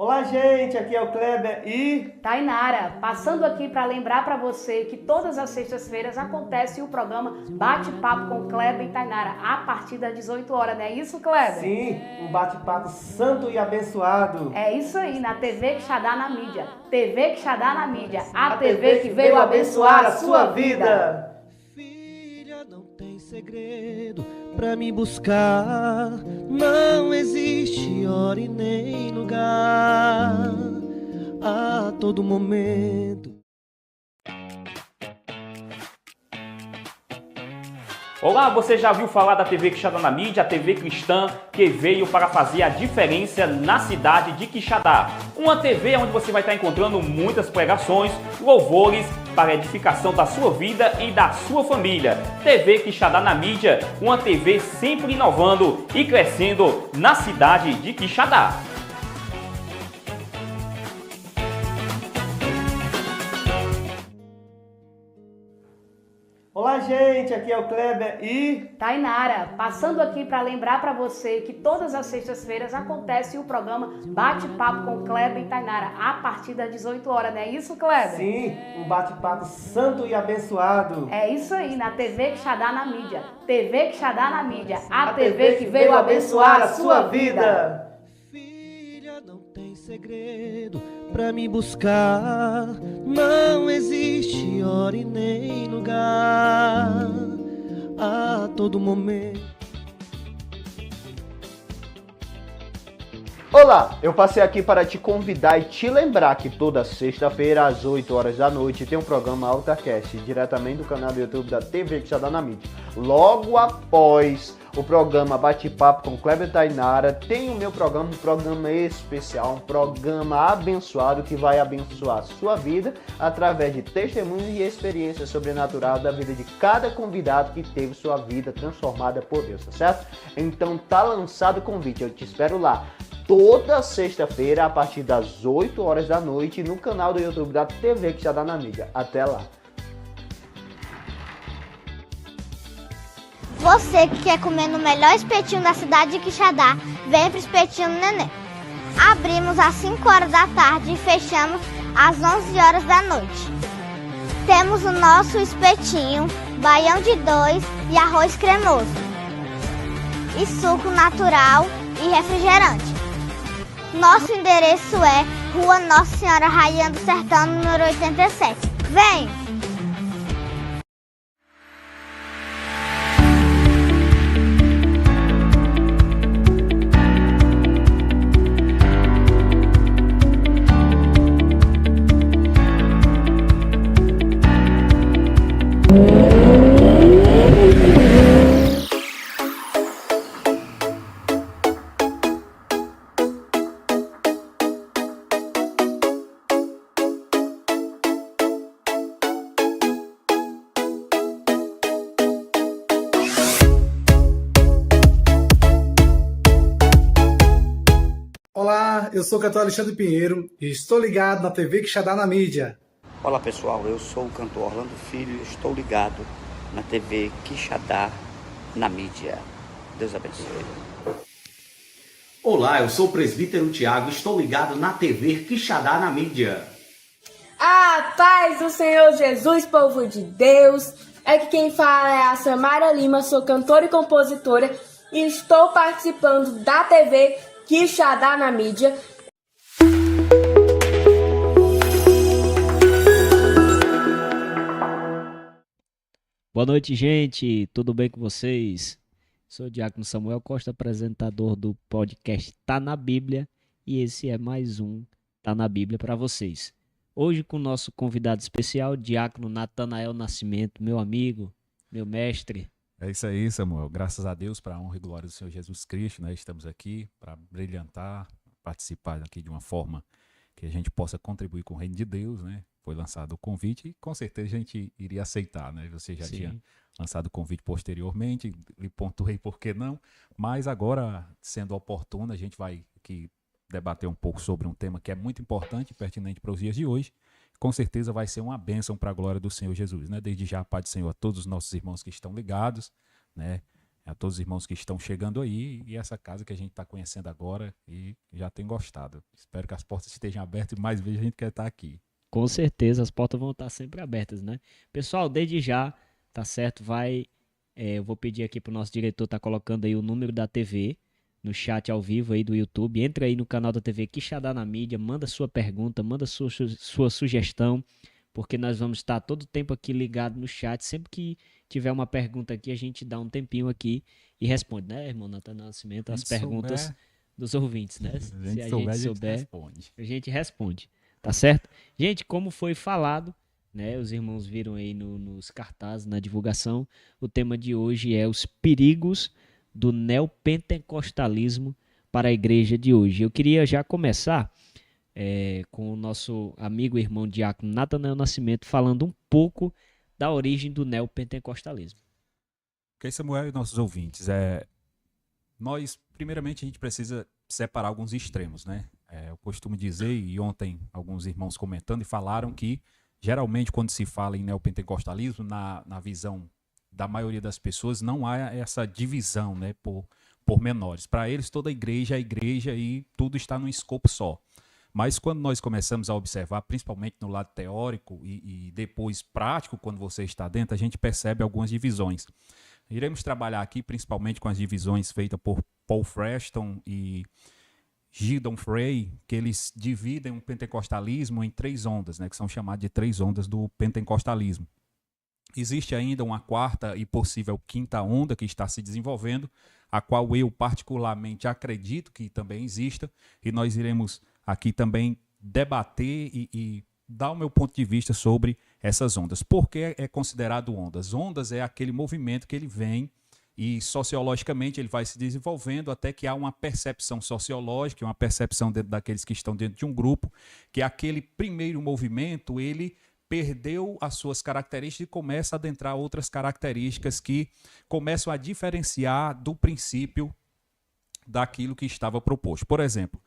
Olá, gente, aqui é o Kleber e Tainara, passando aqui para lembrar para você que todas as sextas-feiras acontece o programa Bate-Papo com Kleber e Tainara, a partir das 18 horas, não é isso, Kleber? sim, um bate-papo santo e abençoado. É isso aí, na TV Quixadá na mídia. TV Quixadá na mídia, a TV que veio abençoar a sua vida. Filha, não tem segredo pra me buscar, não existe hora e nem lugar, a todo momento. Olá, você já ouviu falar da TV Quixadá na mídia, a TV cristã que veio para fazer a diferença na cidade de Quixadá. Uma TV onde você vai estar encontrando muitas pregações, louvores para a edificação da sua vida e da sua família. TV Quixadá na mídia, uma TV sempre inovando e crescendo na cidade de Quixadá. Olá, gente, aqui é o Kleber e Tainara, passando aqui para lembrar para você que todas as sextas-feiras acontece o programa Bate-Papo com Kleber e Tainara, a partir das 18 horas, não é isso, Kleber? sim, um bate-papo santo e abençoado. É isso aí, na TV Quixadá na mídia. TV Quixadá na mídia, a TV que veio abençoar a sua vida. Filha, não tem segredo pra me buscar, não existe hora e nem lugar, a todo momento. Olá, eu passei aqui para te convidar e te lembrar que toda sexta-feira às 8 horas da noite tem um programa AltaCast, diretamente do canal do YouTube da TV Quixadá na mídia. Logo após o programa Bate-Papo com Kleber e Tainara, tem o meu programa, um programa especial, um programa abençoado que vai abençoar a sua vida através de testemunhos e experiências sobrenaturais da vida de cada convidado que teve sua vida transformada por Deus, tá certo? Então tá lançado o convite, eu te espero lá. Toda sexta-feira, a partir das 8 horas da noite, no canal do YouTube da TV Quixadá na mídia. Até lá! Você que quer comer no melhor espetinho da cidade de Quixadá, vem pro Espetinho do Neném. Abrimos às 5 horas da tarde e fechamos às 11 horas da noite. Temos o nosso espetinho, baião de 2 e arroz cremoso. E suco natural e refrigerante. Nosso endereço é Rua Nossa Senhora Rainha do Sertão, número 87. Vem! Olá, eu sou o cantor Alexandre Pinheiro e estou ligado na TV Quixadá na mídia. Olá pessoal, eu sou o cantor Orlando Filho e estou ligado na TV Quixadá na mídia. Deus abençoe. Olá, eu sou o presbítero Tiago e estou ligado na TV Quixadá na mídia. A paz do Senhor Jesus, povo de Deus. Aqui quem fala é a Samara Lima, sou cantora e compositora e estou participando da TV Quixadá na mídia. Boa noite, gente. Tudo bem com vocês? Sou o Diácono Samuel Costa, apresentador do podcast Tá na Bíblia, e esse é mais um Tá na Bíblia para vocês. Hoje com o nosso convidado especial, Diácono Natanael Nascimento, meu amigo, meu mestre. É isso aí, Samuel. Graças a Deus, para a honra e glória do Senhor Jesus Cristo, né? Estamos aqui para brilhantar, participar aqui de uma forma que a gente possa contribuir com o reino de Deus, né? Foi lançado o convite e com certeza a gente iria aceitar, né? Você já tinha lançado o convite posteriormente, lhe pontuei por que não, mas agora, sendo oportuno, a gente vai aqui debater um pouco sobre um tema que é muito importante e pertinente para os dias de hoje. Com certeza vai ser uma bênção para a glória do Senhor Jesus, né? Desde já, Pai do Senhor, a todos os nossos irmãos que estão ligados, né? a todos os irmãos que estão chegando aí e essa casa que a gente está conhecendo agora e já tem gostado. Espero que as portas estejam abertas e mais vezes a gente quer estar aqui. Com certeza, as portas vão estar sempre abertas, né? Pessoal, desde já, tá certo? Eu vou pedir aqui pro nosso diretor tá colocando aí o número da TV no chat ao vivo aí do YouTube. Entra aí no canal da TV Quixadá na Mídia, manda sua pergunta, manda sua sugestão, porque nós vamos estar todo o tempo aqui ligado no chat. Sempre que tiver uma pergunta aqui, a gente dá um tempinho aqui e responde, né, irmão Natanael Nascimento, as perguntas dos ouvintes, né? Se a gente souber, a gente responde. Tá certo? Gente, como foi falado, né? Os irmãos viram aí nos cartazes, na divulgação, o tema de hoje é os perigos do neopentecostalismo para a igreja de hoje. Eu queria já começar com o nosso amigo e irmão diácono Natanael Nascimento falando um pouco da origem do neopentecostalismo. Ok, Samuel e nossos ouvintes, nós, primeiramente, a gente precisa separar alguns extremos, né? Eu costumo dizer, e ontem alguns irmãos comentando e falaram que, geralmente, quando se fala em neopentecostalismo, na visão da maioria das pessoas, não há essa divisão, né, por menores. Para eles, toda igreja é igreja e tudo está num escopo só. Mas quando nós começamos a observar, principalmente no lado teórico e depois prático, quando você está dentro, a gente percebe algumas divisões. Iremos trabalhar aqui principalmente com as divisões feitas por Paul Freston e Gideon Frey, que eles dividem o pentecostalismo em 3 ondas, né, que são chamadas de 3 ondas do pentecostalismo. Existe ainda uma 4ª e possível 5ª onda que está se desenvolvendo, a qual eu particularmente acredito que também exista, e nós iremos aqui também debater e dar o meu ponto de vista sobre essas ondas. Por que é considerado ondas? Ondas é aquele movimento que ele vem e sociologicamente ele vai se desenvolvendo até que há uma percepção sociológica, uma percepção dentro daqueles que estão dentro de um grupo, que aquele primeiro movimento, ele perdeu as suas características e começa a adentrar outras características que começam a diferenciar do princípio daquilo que estava proposto. Por exemplo,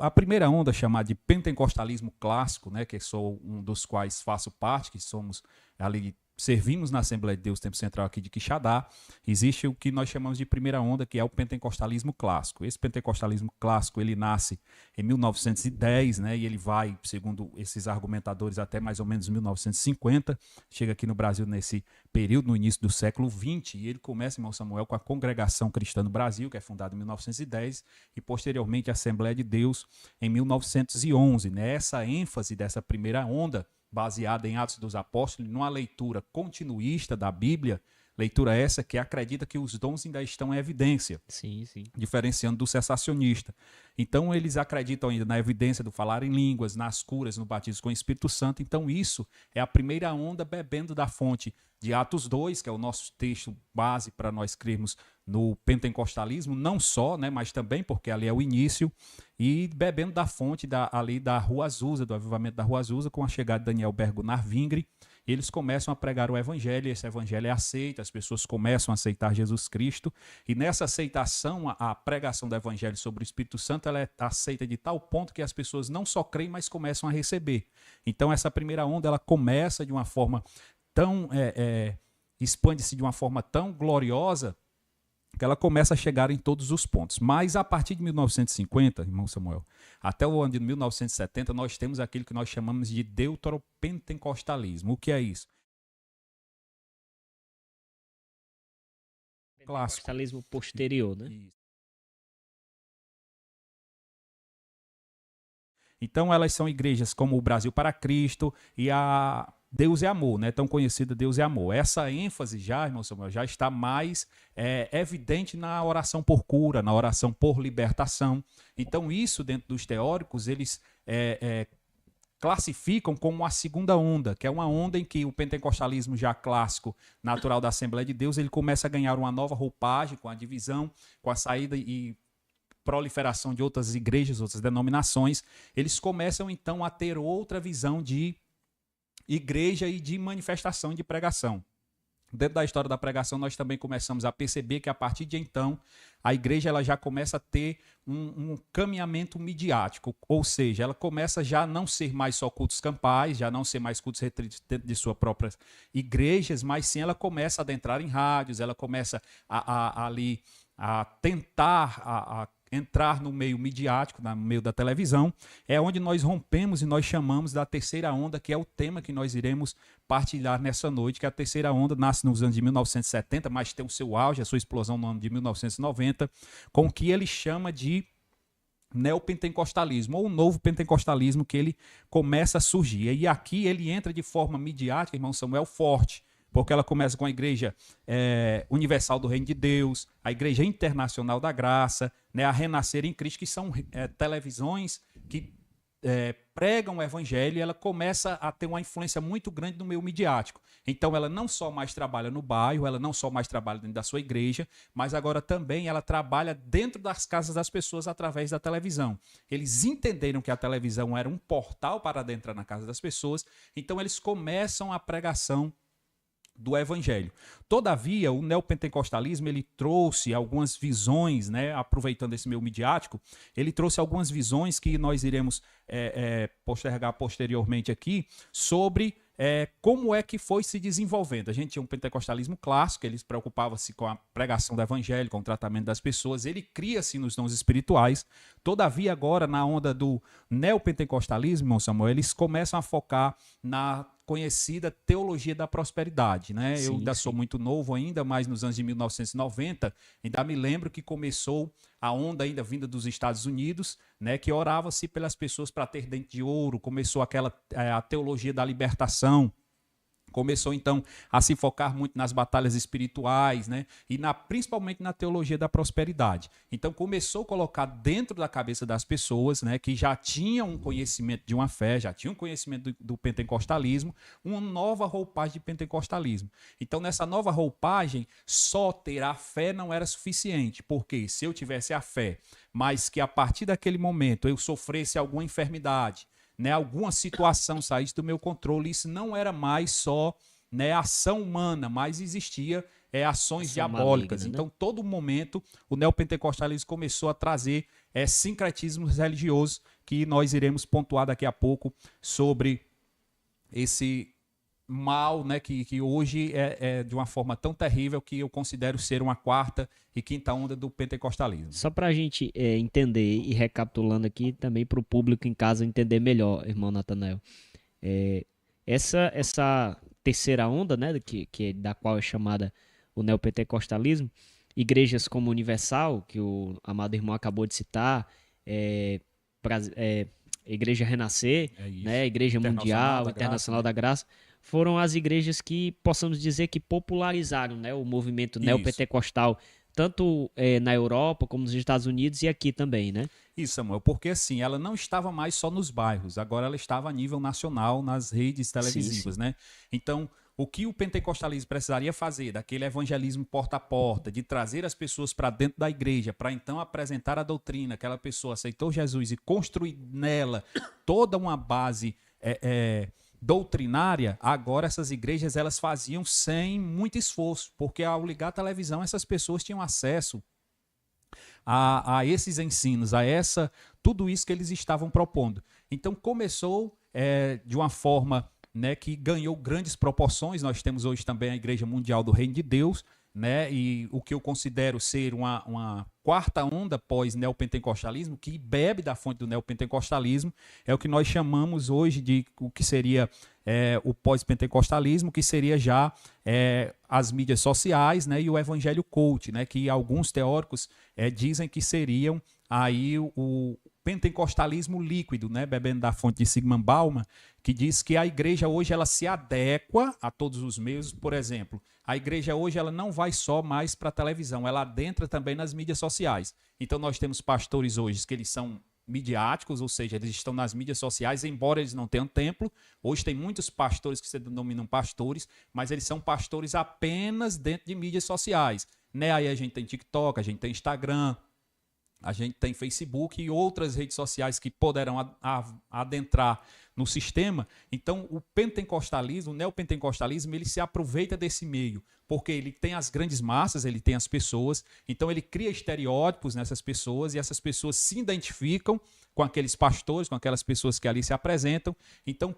a primeira onda chamada de pentecostalismo clássico, né, que sou um dos quais faço parte, que somos ali, servimos na Assembleia de Deus Tempo Central aqui de Quixadá, existe o que nós chamamos de primeira onda, que é o pentecostalismo clássico. Esse pentecostalismo clássico, ele nasce em 1910, né, e ele vai, segundo esses argumentadores, até mais ou menos 1950, chega aqui no Brasil nesse período, no início do século XX, e ele começa, irmão Samuel, com a Congregação Cristã do Brasil, que é fundada em 1910, e posteriormente a Assembleia de Deus em 1911. Né? Essa ênfase dessa primeira onda, baseada em Atos dos Apóstolos, numa leitura continuista da Bíblia, leitura essa que acredita que os dons ainda estão em evidência, sim. Diferenciando do cessacionista. Então eles acreditam ainda na evidência do falar em línguas, nas curas, no batismo com o Espírito Santo. Então isso é a primeira onda bebendo da fonte de Atos 2, que é o nosso texto base para nós crermos no pentecostalismo, não só, né, mas também porque ali é o início, e bebendo da fonte ali da Rua Azusa, do avivamento da Rua Azusa, com a chegada de Daniel Bergonar Vingre. Eles começam a pregar o evangelho, e esse evangelho é aceito, as pessoas começam a aceitar Jesus Cristo, e nessa aceitação, a pregação do evangelho sobre o Espírito Santo, ela é aceita de tal ponto que as pessoas não só creem, mas começam a receber. Então essa primeira onda, ela começa de uma forma tão, expande-se de uma forma tão gloriosa, que ela começa a chegar em todos os pontos. Mas a partir de 1950, irmão Samuel, até o ano de 1970, nós temos aquilo que nós chamamos de deuteropentecostalismo. O que é isso? Pentecostalismo posterior, né? Então elas são igrejas como o Brasil para Cristo e a Deus é Amor, né? Tão conhecida Deus é Amor. Essa ênfase já, irmão Samuel, já está mais evidente na oração por cura, na oração por libertação. Então isso, dentro dos teóricos, eles classificam como a segunda onda, que é uma onda em que o pentecostalismo já clássico, natural da Assembleia de Deus, ele começa a ganhar uma nova roupagem com a divisão, com a saída e proliferação de outras igrejas, outras denominações. Eles começam então a ter outra visão de igreja e de manifestação de pregação. dentro da história da pregação, nós também começamos a perceber que a partir de então, a igreja ela já começa a ter um caminhamento midiático, ou seja, ela começa já a não ser mais só cultos campais, já não ser mais cultos restritos dentro de suas próprias igrejas, mas sim ela começa a adentrar em rádios, ela começa ali a tentar entrar no meio midiático, no meio da televisão, é onde nós rompemos e nós chamamos da terceira onda, que é o tema que nós iremos partilhar nessa noite, que a terceira onda nasce nos anos de 1970, mas tem o seu auge, a sua explosão no ano de 1990, com o que ele chama de neopentecostalismo, ou o novo pentecostalismo, que ele começa a surgir. E aqui ele entra de forma midiática, irmão Samuel, forte, porque ela começa com a Igreja Universal do Reino de Deus, a Igreja Internacional da Graça, né, a Renascer em Cristo, que são televisões que pregam o Evangelho, e ela começa a ter uma influência muito grande no meio midiático. Então ela não só mais trabalha no bairro, ela não só mais trabalha dentro da sua igreja, mas agora também ela trabalha dentro das casas das pessoas através da televisão. Eles entenderam que a televisão era um portal para adentrar na casa das pessoas, então eles começam a pregação do Evangelho. Todavia, o neopentecostalismo ele trouxe algumas visões, né, aproveitando esse meio midiático, ele trouxe algumas visões que nós iremos postergar posteriormente aqui, sobre como é que foi se desenvolvendo. A gente tinha um pentecostalismo clássico, eles preocupavam-se com a pregação do Evangelho, com o tratamento das pessoas, ele cria-se nos dons espirituais. Todavia, agora, na onda do neopentecostalismo, irmão Samuel, eles começam a focar na conhecida teologia da prosperidade, né? Sim, eu ainda sou muito novo ainda, mas nos anos de 1990, ainda me lembro que começou a onda ainda vinda dos Estados Unidos, né? Que orava-se pelas pessoas para ter dente de ouro, começou a teologia da libertação, começou então a se focar muito nas batalhas espirituais, né? E principalmente na teologia da prosperidade. Então começou a colocar dentro da cabeça das pessoas, né, que já tinham um conhecimento de uma fé, já tinham um conhecimento do pentecostalismo, uma nova roupagem de pentecostalismo. Então nessa nova roupagem, só ter a fé não era suficiente, porque se eu tivesse a fé, mas que a partir daquele momento eu sofresse alguma enfermidade, né, alguma situação saísse do meu controle, isso não era mais só, né, ação humana, mas existia ações diabólicas. Maligna, né? Então, todo momento, o neopentecostalismo começou a trazer sincretismos religiosos, que nós iremos pontuar daqui a pouco sobre esse mal, né, que hoje é de uma forma tão terrível que eu considero ser uma quarta e quinta onda do pentecostalismo. Só para a gente entender e recapitulando aqui também para o público em casa entender melhor, irmão Natanael, essa terceira onda, né, da qual é chamada o neopentecostalismo, igrejas como Universal, que o amado irmão acabou de citar, Igreja Renascer, né, Igreja Mundial, Internacional da Graça, foram as igrejas que, possamos dizer, que popularizaram, né, o movimento neopentecostal, tanto na Europa como nos Estados Unidos e aqui também, né? Isso, Samuel, porque assim, ela não estava mais só nos bairros, agora ela estava a nível nacional, nas redes televisivas, né? Então, o que o pentecostalismo precisaria fazer, daquele evangelismo porta a porta, de trazer as pessoas para dentro da igreja, para então apresentar a doutrina, aquela pessoa aceitou Jesus e construir nela toda uma base doutrinária, agora essas igrejas elas faziam sem muito esforço, porque ao ligar a televisão essas pessoas tinham acesso a esses ensinos, tudo isso que eles estavam propondo. Então começou de uma forma, né, que ganhou grandes proporções. Nós temos hoje também a Igreja Mundial do Reino de Deus, né, e o que eu considero ser uma quarta onda pós-neopentecostalismo, que bebe da fonte do neopentecostalismo, é o que nós chamamos hoje de o que seria o pós-pentecostalismo, que seria já as mídias sociais, né, e o evangelho coach, né, que alguns teóricos dizem que seriam aí o pentecostalismo líquido, né, bebendo da fonte de Zygmunt Bauman, que diz que a igreja hoje ela se adequa a todos os meios. Por exemplo, a igreja hoje ela não vai só mais para a televisão, ela adentra também nas mídias sociais. Então nós temos pastores hoje que eles são midiáticos, ou seja, eles estão nas mídias sociais, embora eles não tenham templo. Hoje tem muitos pastores que se denominam pastores, mas eles são pastores apenas dentro de mídias sociais, né? Aí a gente tem TikTok, a gente tem Instagram, a gente tem Facebook e outras redes sociais que poderão adentrar no sistema. Então, o pentecostalismo, o neopentecostalismo, ele se aproveita desse meio, porque ele tem as grandes massas, ele tem as pessoas, então ele cria estereótipos nessas pessoas e essas pessoas se identificam com aqueles pastores, com aquelas pessoas que ali se apresentam. Então,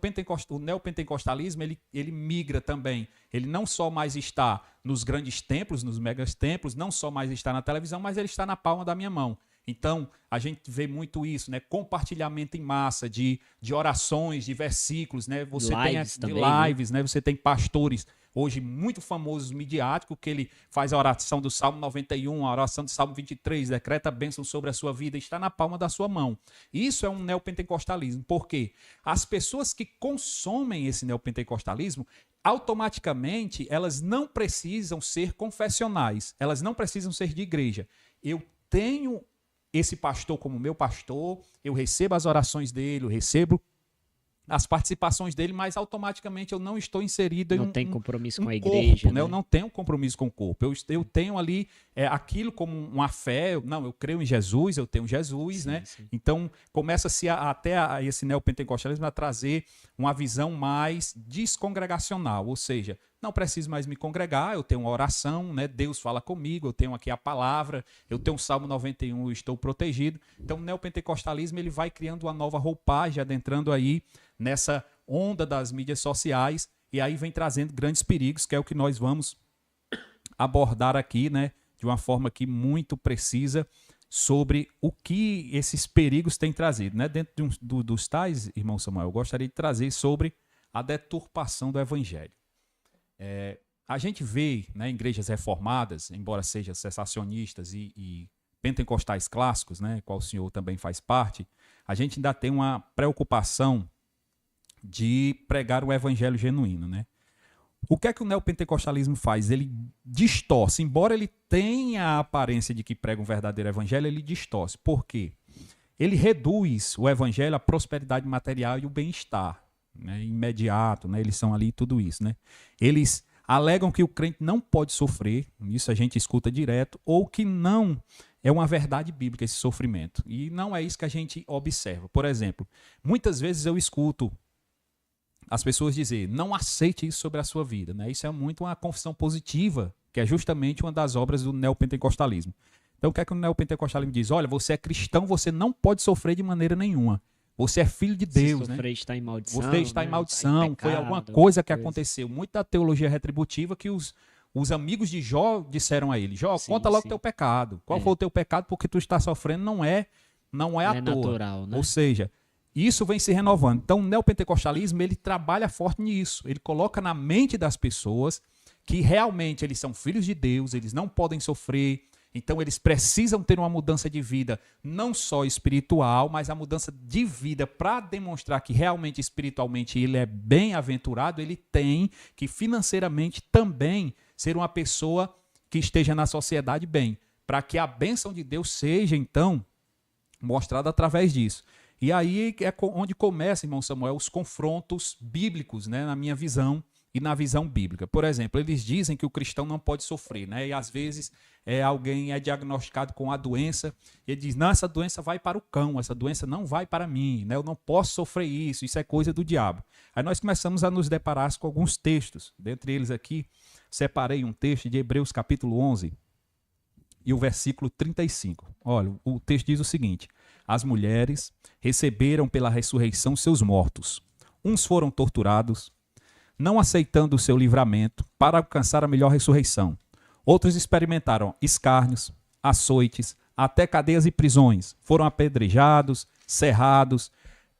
o neopentecostalismo, ele migra também. Ele não só mais está nos grandes templos, nos megas templos, não só mais está na televisão, mas ele está na palma da minha mão. Então, a gente vê muito isso, né? Compartilhamento em massa de orações, de versículos, né? Você lives tem também, lives, né? Você tem pastores hoje muito famosos, midiáticos, que ele faz a oração do Salmo 91, a oração do Salmo 23, decreta bênção sobre a sua vida, está na palma da sua mão. Isso é um neopentecostalismo. Por quê? As pessoas que consomem esse neopentecostalismo, automaticamente, elas não precisam ser confessionais, elas não precisam ser de igreja. Eu tenho esse pastor como meu pastor, eu recebo as orações dele, eu recebo as participações dele, mas automaticamente eu não estou inserido em não tem compromisso com a corpo, igreja, né? Eu não tenho compromisso com o corpo. Eu tenho ali aquilo como uma fé. Eu creio em Jesus, eu tenho Jesus, né? Sim. Então começa-se até esse neopentecostalismo a trazer uma visão mais descongregacional, ou seja, não preciso mais me congregar, eu tenho uma oração, né? Deus fala comigo, eu tenho aqui a palavra, eu tenho o Salmo 91, eu estou protegido. Então o neopentecostalismo ele vai criando uma nova roupagem, adentrando aí nessa onda das mídias sociais, e aí vem trazendo grandes perigos, que é o que nós vamos abordar aqui, né? De uma forma aqui muito precisa, sobre o que esses perigos têm trazido, né? Dentro dos tais, irmão Samuel, eu gostaria de trazer sobre a deturpação do evangelho. A gente vê, né, em igrejas reformadas, embora sejam cessacionistas e pentecostais clássicos, né, qual o senhor também faz parte, a gente ainda tem uma preocupação de pregar o evangelho genuíno, né? O que é que o neopentecostalismo faz? Ele distorce, embora ele tenha a aparência de que prega um verdadeiro evangelho, ele distorce. Por quê? Ele reduz o evangelho à prosperidade material e o bem-estar, né, imediato, né? Eles são ali tudo isso, né? Eles alegam que o crente não pode sofrer, isso a gente escuta direto, ou que não é uma verdade bíblica esse sofrimento. E não é isso que a gente observa. Por exemplo, muitas vezes eu escuto as pessoas dizer, não aceite isso sobre a sua vida, né? Isso é muito uma confissão positiva, que é justamente uma das obras do neopentecostalismo. Então o que é que o neopentecostalismo diz? Olha, você é cristão, você não pode sofrer de maneira nenhuma. Você é filho de Deus, se sofrer, né? Está em maldição, você está em maldição, está em pecado, foi alguma coisa que aconteceu. Muita teologia retributiva que os amigos de Jó disseram a ele, Jó, conta logo teu pecado. Qual foi o teu pecado? Porque tu está sofrendo não é à toa. Natural, né? Ou seja, isso vem se renovando. Então o neopentecostalismo ele trabalha forte nisso. Ele coloca na mente das pessoas que realmente eles são filhos de Deus, eles não podem sofrer. Então eles precisam ter uma mudança de vida, não só espiritual, mas a mudança de vida para demonstrar que realmente espiritualmente ele é bem-aventurado, ele tem que financeiramente também ser uma pessoa que esteja na sociedade bem, para que a bênção de Deus seja então mostrada através disso. E aí é onde começa, irmão Samuel, os confrontos bíblicos, né, na minha visão e na visão bíblica. Por exemplo, eles dizem que o cristão não pode sofrer, né? E às vezes alguém é diagnosticado com a doença e ele diz, não, essa doença vai para o cão, essa doença não vai para mim, né? Eu não posso sofrer isso é coisa do diabo. Aí nós começamos a nos deparar com alguns textos, dentre eles aqui, separei um texto de Hebreus capítulo 11 e o versículo 35. Olha, o texto diz o seguinte, as mulheres receberam pela ressurreição seus mortos, uns foram torturados, não aceitando o seu livramento para alcançar a melhor ressurreição. Outros experimentaram escárnios, açoites, até cadeias e prisões. Foram apedrejados, cerrados,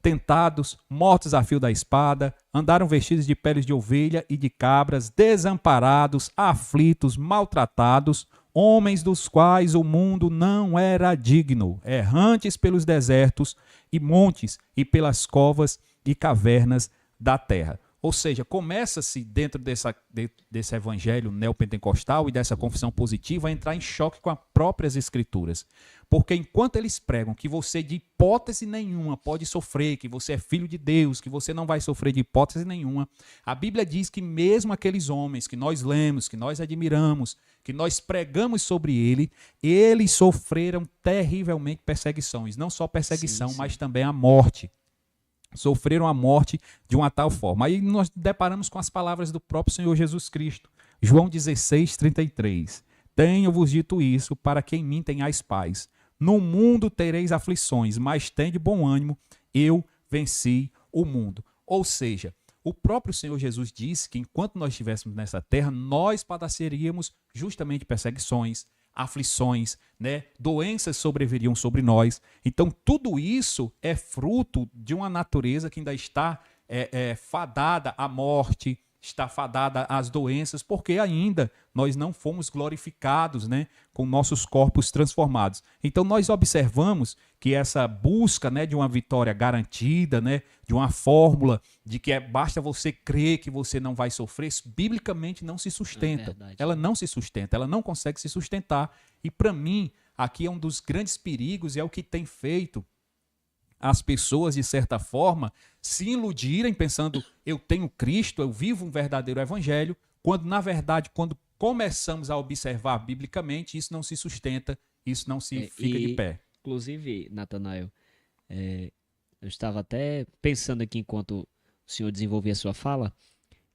tentados, mortos a fio da espada, andaram vestidos de peles de ovelha e de cabras, desamparados, aflitos, maltratados, homens dos quais o mundo não era digno, errantes pelos desertos e montes e pelas covas e cavernas da terra. Ou seja, começa-se dentro desse evangelho neopentecostal e dessa confissão positiva a entrar em choque com as próprias escrituras. Porque enquanto eles pregam que você de hipótese nenhuma pode sofrer, que você é filho de Deus, que você não vai sofrer de hipótese nenhuma, a Bíblia diz que mesmo aqueles homens que nós lemos, que nós admiramos, que nós pregamos sobre eles sofreram terrivelmente perseguições. Não só perseguição, mas também a morte. sofreram a morte de uma tal forma. Aí nós deparamos com as palavras do próprio Senhor Jesus Cristo. João 16:33. Tenho-vos dito isso para que em mim tenhais paz. No mundo tereis aflições, mas tende bom ânimo, eu venci o mundo. Ou seja, o próprio Senhor Jesus disse que enquanto nós estivéssemos nessa terra, nós padeceríamos justamente perseguições, aflições, né? Doenças sobreviriam sobre nós. Então, tudo isso é fruto de uma natureza que ainda está fadada à morte, está fadada às doenças, porque ainda nós não fomos glorificados, né, com nossos corpos transformados. Então nós observamos que essa busca, né, de uma vitória garantida, né, de uma fórmula de que basta você crer que você não vai sofrer, biblicamente não se sustenta. Ela não se sustenta, ela não consegue se sustentar. E para mim, aqui é um dos grandes perigos e é o que tem feito as pessoas, de certa forma, se iludirem pensando, eu tenho Cristo, eu vivo um verdadeiro evangelho, quando, na verdade, quando começamos a observar biblicamente, isso não se sustenta, isso não se fica de pé. Inclusive, Natanael, eu estava até pensando aqui, enquanto o senhor desenvolvia a sua fala,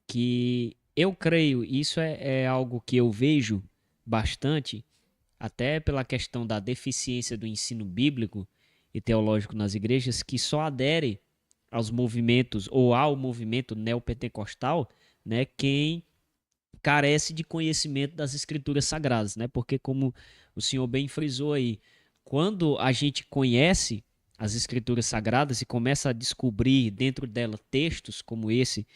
que eu creio, isso é algo que eu vejo bastante, até pela questão da deficiência do ensino bíblico e teológico nas igrejas, que só adere aos movimentos ou ao movimento neopentecostal, né, quem carece de conhecimento das escrituras sagradas, né? Porque, como o senhor bem frisou aí, quando a gente conhece as escrituras sagradas e começa a descobrir dentro dela textos como esse,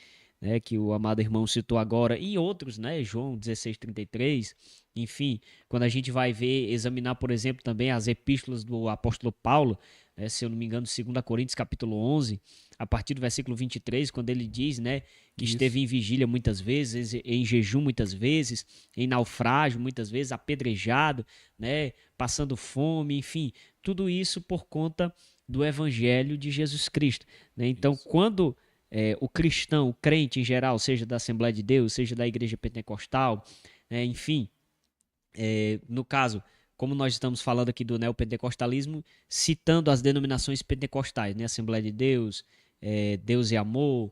né, que o amado irmão citou agora, e outros, né, João 16:33, enfim, quando a gente vai examinar, por exemplo, também as epístolas do apóstolo Paulo, né, se eu não me engano, 2 Coríntios capítulo 11, a partir do versículo 23, quando ele diz, né, que esteve em vigília muitas vezes, em jejum muitas vezes, em naufrágio muitas vezes, apedrejado, né, passando fome, enfim, tudo isso por conta do evangelho de Jesus Cristo, né? Então, quando o cristão, o crente em geral, seja da Assembleia de Deus, seja da Igreja Pentecostal, enfim, no caso, como nós estamos falando aqui do neopentecostalismo, citando as denominações pentecostais, né? Assembleia de Deus, Deus e Amor,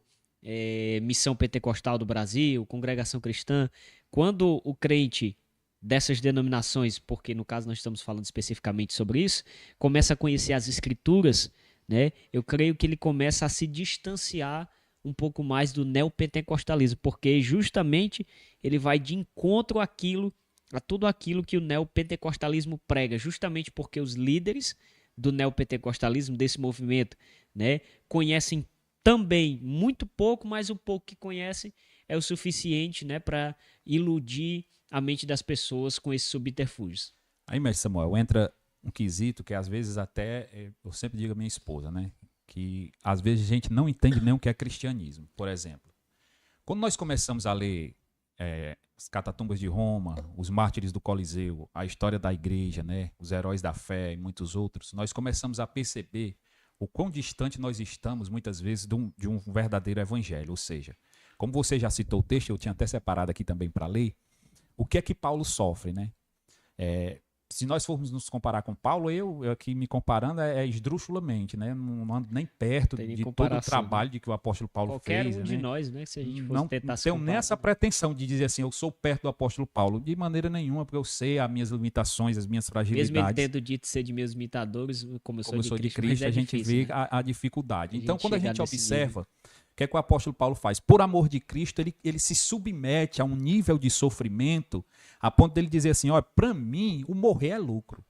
Missão Pentecostal do Brasil, Congregação Cristã, quando o crente dessas denominações, porque no caso nós estamos falando especificamente sobre isso, começa a conhecer as escrituras, né, eu creio que ele começa a se distanciar um pouco mais do neopentecostalismo, porque justamente ele vai de encontro a tudo aquilo que o neopentecostalismo prega, justamente porque os líderes do neopentecostalismo, desse movimento, né, conhecem também muito pouco, mas o pouco que conhecem é o suficiente, né, para iludir a mente das pessoas com esses subterfúgios. Aí, mestre Samuel, entra um quesito que às vezes até, eu sempre digo à minha esposa, né, que às vezes a gente não entende nem o que é cristianismo. Por exemplo, quando nós começamos a ler as Catatumbas de Roma, os Mártires do Coliseu, a história da igreja, né, os Heróis da Fé e muitos outros, nós começamos a perceber o quão distante nós estamos, muitas vezes, de um verdadeiro evangelho. Ou seja, como você já citou o texto, eu tinha até separado aqui também para ler, o que é que Paulo sofre, né? Se nós formos nos comparar com Paulo, eu aqui me comparando esdrúxulamente, né? Não ando nem perto de todo o trabalho de que o apóstolo Paulo fez. Qualquer um de nós, né? Se a gente fosse tentar se comparar. Não tenho nessa pretensão de dizer assim, eu sou perto do apóstolo Paulo, de maneira nenhuma, porque eu sei as minhas limitações, as minhas fragilidades. Mesmo ele tendo dito ser de meus imitadores, como eu sou de Cristo, a gente vê, né, a dificuldade. Então, quando a gente observa, o que é que o apóstolo Paulo faz? Por amor de Cristo, ele se submete a um nível de sofrimento a ponto dele dizer assim, olha, para mim o morrer é lucro.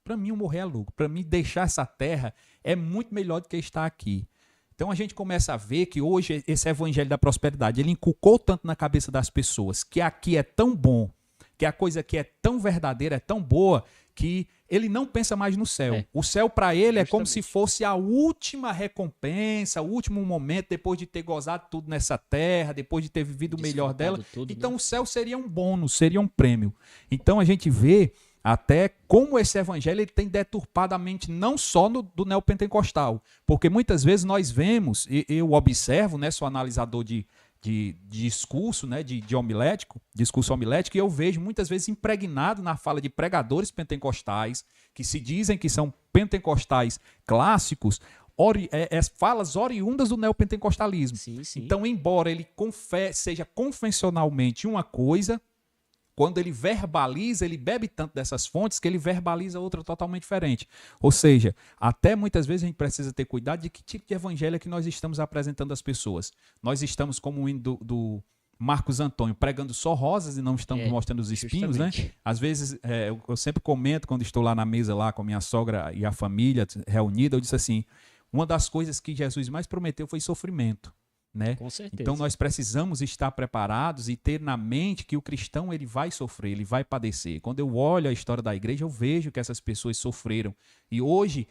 Para mim o morrer é lucro. Para mim deixar essa terra é muito melhor do que estar aqui. Então a gente começa a ver que hoje esse evangelho da prosperidade, ele inculcou tanto na cabeça das pessoas que aqui é tão bom, que a coisa aqui é tão verdadeira, é tão boa, que ele não pensa mais no céu. O céu para ele é como se fosse a última recompensa, o último momento, depois de ter gozado tudo nessa terra, depois de ter vivido o melhor dela. Tudo, então, né? O céu seria um bônus, seria um prêmio. Então a gente vê até como esse evangelho ele tem deturpado a mente não só do neopentecostal, porque muitas vezes nós vemos, e eu observo, né, sou analisador de discurso, né, de homilético, discurso homilético, e eu vejo muitas vezes impregnado na fala de pregadores pentecostais, que se dizem que são pentecostais clássicos, falas oriundas do neopentecostalismo. Sim, sim. Então, embora ele seja confessionalmente uma coisa, quando ele verbaliza, ele bebe tanto dessas fontes que ele verbaliza outra totalmente diferente. Ou seja, até muitas vezes a gente precisa ter cuidado de que tipo de evangelho é que nós estamos apresentando às pessoas. Nós estamos, como o hino do Marcos Antônio, pregando só rosas e não estamos mostrando os espinhos, justamente. né? Às vezes, eu sempre comento, quando estou lá na mesa lá com a minha sogra e a família reunida, eu disse assim, uma das coisas que Jesus mais prometeu foi sofrimento. Né? Com certeza. Então nós precisamos estar preparados e ter na mente que o cristão ele vai sofrer, ele vai padecer. Quando eu olho a história da igreja, eu vejo que essas pessoas sofreram. E hoje,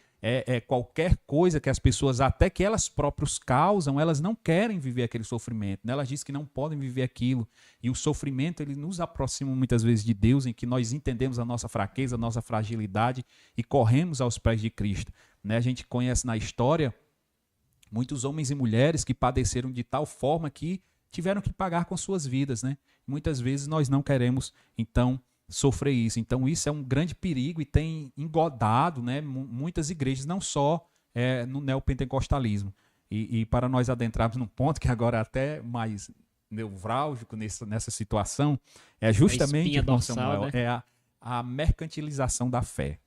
qualquer coisa que as pessoas, até que elas próprias causam, elas não querem viver aquele sofrimento. Né? Elas dizem que não podem viver aquilo. E o sofrimento ele nos aproxima muitas vezes de Deus, em que nós entendemos a nossa fraqueza, a nossa fragilidade e corremos aos pés de Cristo. Né? A gente conhece na história muitos homens e mulheres que padeceram de tal forma que tiveram que pagar com suas vidas, né? Muitas vezes nós não queremos, então, sofrer isso. Então, isso é um grande perigo e tem engodado, né, muitas igrejas, não só no neopentecostalismo. E para nós adentrarmos num ponto que agora é até mais nevrálgico nessa situação, é justamente, irmão Samuel, né? A mercantilização da fé.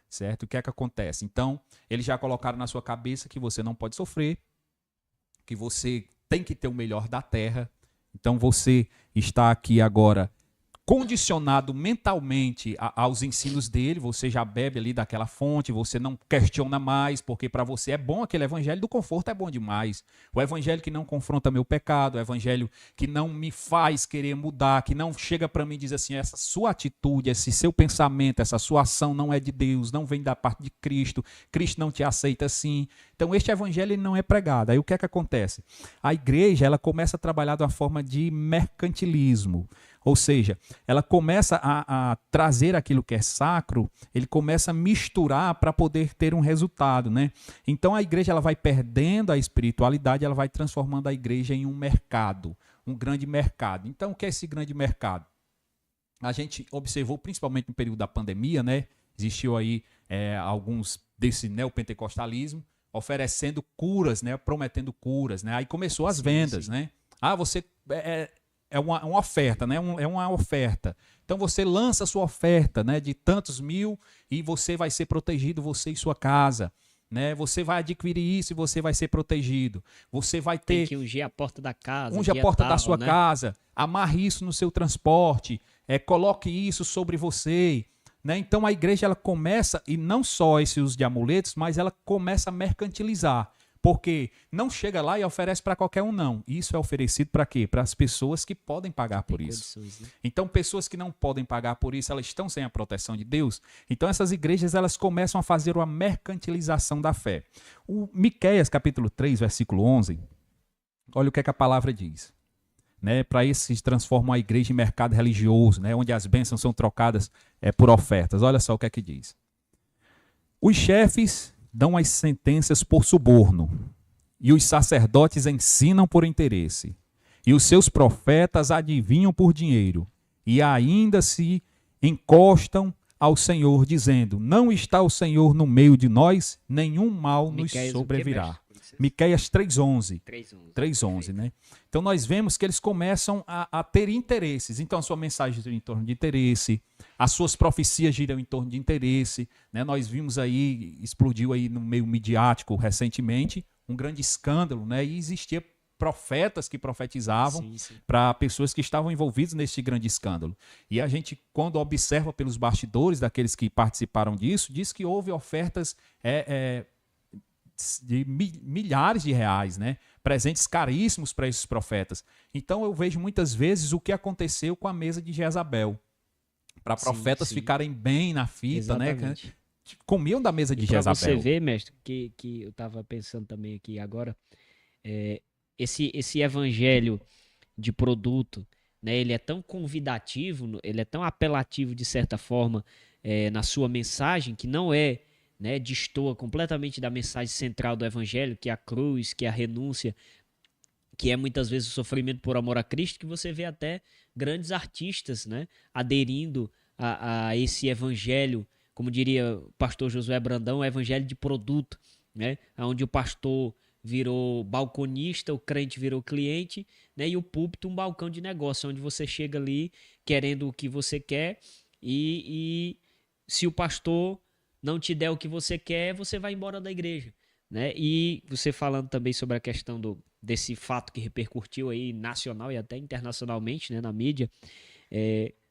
Certo? O que é que acontece? Então, eles já colocaram na sua cabeça que você não pode sofrer, que você tem que ter o melhor da terra. Então, você está aqui agora condicionado mentalmente aos ensinos dele, você já bebe ali daquela fonte, você não questiona mais, porque para você é bom aquele evangelho do conforto, é bom demais. O evangelho que não confronta meu pecado, o evangelho que não me faz querer mudar, que não chega para mim e diz assim, essa sua atitude, esse seu pensamento, essa sua ação não é de Deus, não vem da parte de Cristo, Cristo não te aceita assim. Então este evangelho ele não é pregado. Aí o que é que acontece? A igreja ela começa a trabalhar de uma forma de mercantilismo. Ou seja, ela começa a trazer aquilo que é sacro, ele começa a misturar para poder ter um resultado, né? Então a igreja ela vai perdendo a espiritualidade, ela vai transformando a igreja em um mercado, um grande mercado. Então o que é esse grande mercado? A gente observou principalmente no período da pandemia, né? Existiu aí alguns desse neopentecostalismo oferecendo curas, né? Prometendo curas, né? Aí começou as vendas, né? Ah, você... É uma oferta, né? É uma oferta. Então você lança a sua oferta, né? De tantos mil e você vai ser protegido, você e sua casa. Né? Você vai adquirir isso e você vai ser protegido. Você vai ter... Tem que ungir a porta da casa. Unge a porta da sua casa. Amarre isso no seu transporte. Coloque isso sobre você. Né? Então a igreja ela começa, e não só esse uso de amuletos, mas ela começa a mercantilizar. Porque não chega lá e oferece para qualquer um, não. Isso é oferecido para quê? Para as pessoas que podem pagar por isso. Né? Então, pessoas que não podem pagar por isso, elas estão sem a proteção de Deus. Então, essas igrejas elas começam a fazer uma mercantilização da fé. O Miqueias, capítulo 3, versículo 11, olha o que é que a palavra diz. Né? Para isso se transforma a igreja em mercado religioso, né? Onde as bênçãos são trocadas por ofertas. Olha só o que é que diz. Os chefes dão as sentenças por suborno, e os sacerdotes ensinam por interesse, e os seus profetas adivinham por dinheiro, e ainda se encostam ao Senhor, dizendo, não está o Senhor no meio de nós, nenhum mal nos sobrevirá. Miqueias 3:11. 3:11, né? Então nós vemos que eles começam a ter interesses. Então a sua mensagem gira em torno de interesse, as suas profecias giram em torno de interesse, né? Nós vimos aí, explodiu aí no meio midiático recentemente, um grande escândalo, né? E existia profetas que profetizavam para pessoas que estavam envolvidas neste grande escândalo. E a gente, quando observa pelos bastidores daqueles que participaram disso, diz que houve ofertas de milhares de reais, né? Presentes caríssimos para esses profetas. Então eu vejo muitas vezes o que aconteceu com a mesa de Jezabel. Para profetas ficarem bem na fita, exatamente, né? Comiam da mesa de Jezabel. Você vê, mestre, que eu estava pensando também aqui agora, esse evangelho de produto, né? Ele é tão convidativo, ele é tão apelativo de certa forma na sua mensagem, que não né, destoa completamente da mensagem central do evangelho, que é a cruz, que é a renúncia, que é muitas vezes o sofrimento por amor a Cristo, que você vê até grandes artistas, né, aderindo a esse evangelho, como diria o pastor Josué Brandão, o evangelho de produto, né? Onde o pastor virou balconista, o crente virou cliente, né? E o púlpito um balcão de negócio, onde você chega ali querendo o que você quer e se o pastor não te der o que você quer, você vai embora da igreja, né? E você falando também sobre a questão desse fato que repercutiu aí nacional e até internacionalmente, né, na mídia,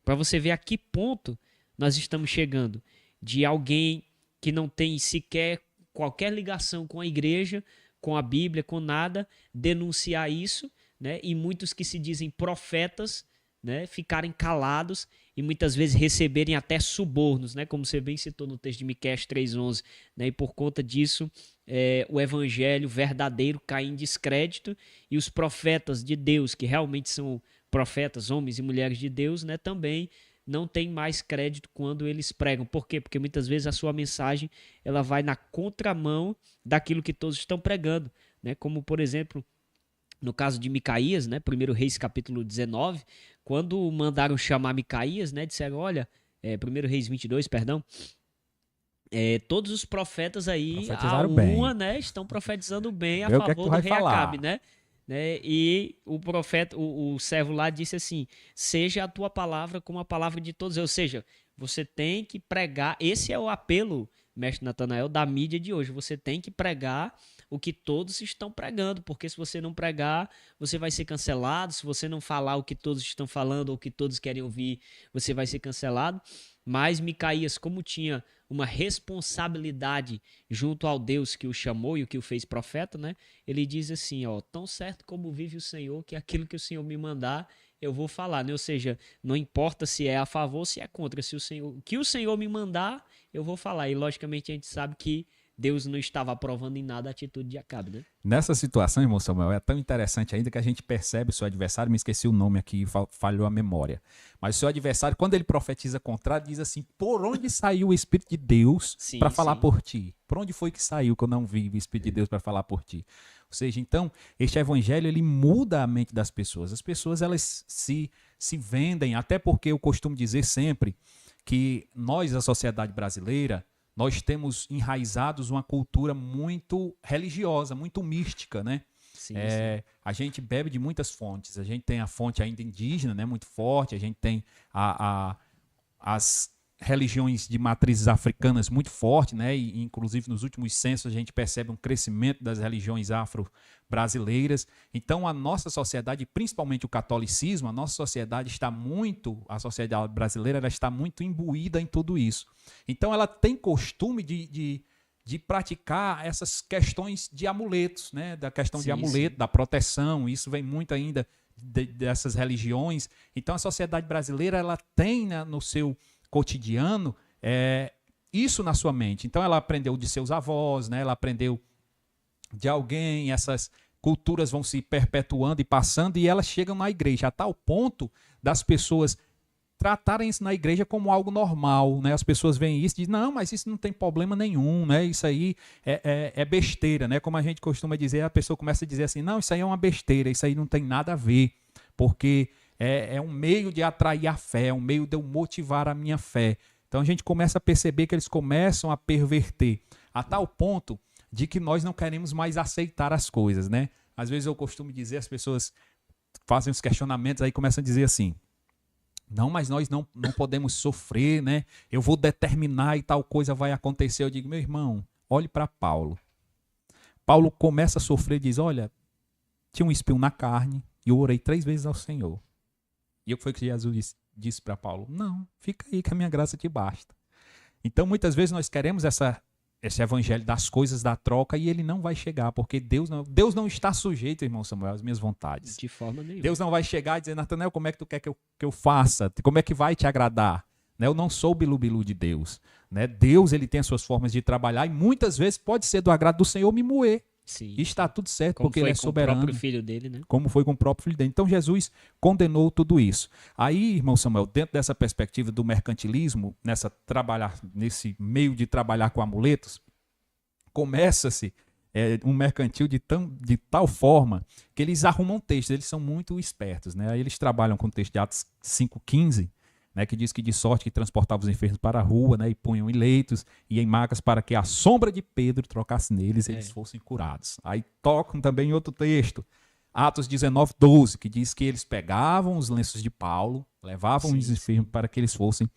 para você ver a que ponto nós estamos chegando de alguém que não tem sequer qualquer ligação com a igreja, com a Bíblia, com nada, denunciar isso, né? E muitos que se dizem profetas, né, ficarem calados e muitas vezes receberem até subornos, né, como você bem citou no texto de Miqueias 3:11, né, e por conta disso o evangelho verdadeiro cai em descrédito e os profetas de Deus, que realmente são profetas, homens e mulheres de Deus, né, também não tem mais crédito quando eles pregam. Por quê? Porque muitas vezes a sua mensagem ela vai na contramão daquilo que todos estão pregando, né, como por exemplo no caso de Micaías, né, 1 Reis capítulo 19, quando mandaram chamar Micaías, né, disseram, olha, 1 Reis 22, perdão, todos os profetas aí, né, estão profetizando bem a favor do rei Acabe, né? E o profeta, o servo lá disse assim, seja a tua palavra como a palavra de todos, ou seja, você tem que pregar, esse é o apelo, mestre Natanael, da mídia de hoje, você tem que pregar o que todos estão pregando, porque se você não pregar, você vai ser cancelado, se você não falar o que todos estão falando ou o que todos querem ouvir, você vai ser cancelado. Mas Micaías, como tinha uma responsabilidade junto ao Deus que o chamou e o que o fez profeta, né? Ele diz assim, ó, tão certo como vive o Senhor, que aquilo que o Senhor me mandar, eu vou falar, né? Ou seja, não importa se é a favor ou se é contra, se o que o Senhor me mandar, eu vou falar. E logicamente a gente sabe que Deus não estava aprovando em nada a atitude de Acabe, né? Nessa situação, irmão Samuel, é tão interessante ainda que a gente percebe o seu adversário, me esqueci o nome aqui, falhou a memória. Mas o seu adversário, quando ele profetiza contrário, diz assim, por onde saiu o Espírito de Deus para falar por ti? Por onde foi que saiu que eu não vi o Espírito de Deus para falar por ti? Ou seja, então, este evangelho, ele muda a mente das pessoas. As pessoas, elas se vendem, até porque eu costumo dizer sempre que nós, a sociedade brasileira, nós temos enraizados uma cultura muito religiosa, muito mística, né? Sim, a gente bebe de muitas fontes. A gente tem a fonte ainda indígena, né, muito forte. A gente tem as religiões de matrizes africanas muito forte, né? E, inclusive, nos últimos censos, a gente percebe um crescimento das religiões afro-brasileiras. Então, a nossa sociedade, principalmente o catolicismo, a sociedade brasileira, ela está muito imbuída em tudo isso. Então, ela tem costume de praticar essas questões de amuletos, né? Da questão de amuleto, da proteção. Isso vem muito ainda dessas religiões. Então, a sociedade brasileira, ela tem, né, no seu cotidiano, isso na sua mente. Então ela aprendeu de seus avós, né? Ela aprendeu de alguém, essas culturas vão se perpetuando e passando e elas chegam na igreja, a tal ponto das pessoas tratarem isso na igreja como algo normal, né? As pessoas veem isso e dizem, não, mas isso não tem problema nenhum, né? Isso aí é besteira, né? Como a gente costuma dizer, a pessoa começa a dizer assim, não, isso aí é uma besteira, isso aí não tem nada a ver, porque é um meio de atrair a fé, é um meio de eu motivar a minha fé. Então a gente começa a perceber que eles começam a perverter, a tal ponto de que nós não queremos mais aceitar as coisas, né? Às vezes eu costumo dizer, as pessoas fazem os questionamentos, aí começam a dizer assim, não, mas nós não podemos sofrer, né? Eu vou determinar e tal coisa vai acontecer. Eu digo, meu irmão, olhe para Paulo. Paulo começa a sofrer e diz, olha, tinha um espinho na carne e eu orei 3 vezes ao Senhor. E o que foi que Jesus disse para Paulo? Não, fica aí que a minha graça te basta. Então, muitas vezes nós queremos esse evangelho das coisas da troca e ele não vai chegar, porque Deus não está sujeito, irmão Samuel, às minhas vontades. De forma nenhuma. Deus não vai chegar e dizer, Natanael, como é que tu quer que eu faça? Como é que vai te agradar? Né? Eu não sou o bilu-bilu de Deus. Né? Deus, ele tem as suas formas de trabalhar e muitas vezes pode ser do agrado do Senhor me moer. Sim. E está tudo certo, como porque ele é soberano. Como foi com o próprio filho dele, né? Como foi com o próprio filho dele. Então Jesus condenou tudo isso. Aí, irmão Samuel, dentro dessa perspectiva do mercantilismo, nesse meio de trabalhar com amuletos, começa-se um mercantil de tal forma que eles arrumam textos, eles são muito espertos, né? Aí eles trabalham com o texto de Atos 5,15, né, que diz que de sorte que transportava os enfermos para a rua, né, e punham em leitos e em macas para que a sombra de Pedro trocasse neles e eles fossem curados. Aí tocam também em outro texto, Atos 19:12, que diz que eles pegavam os lenços de Paulo, levavam os enfermos para que eles fossem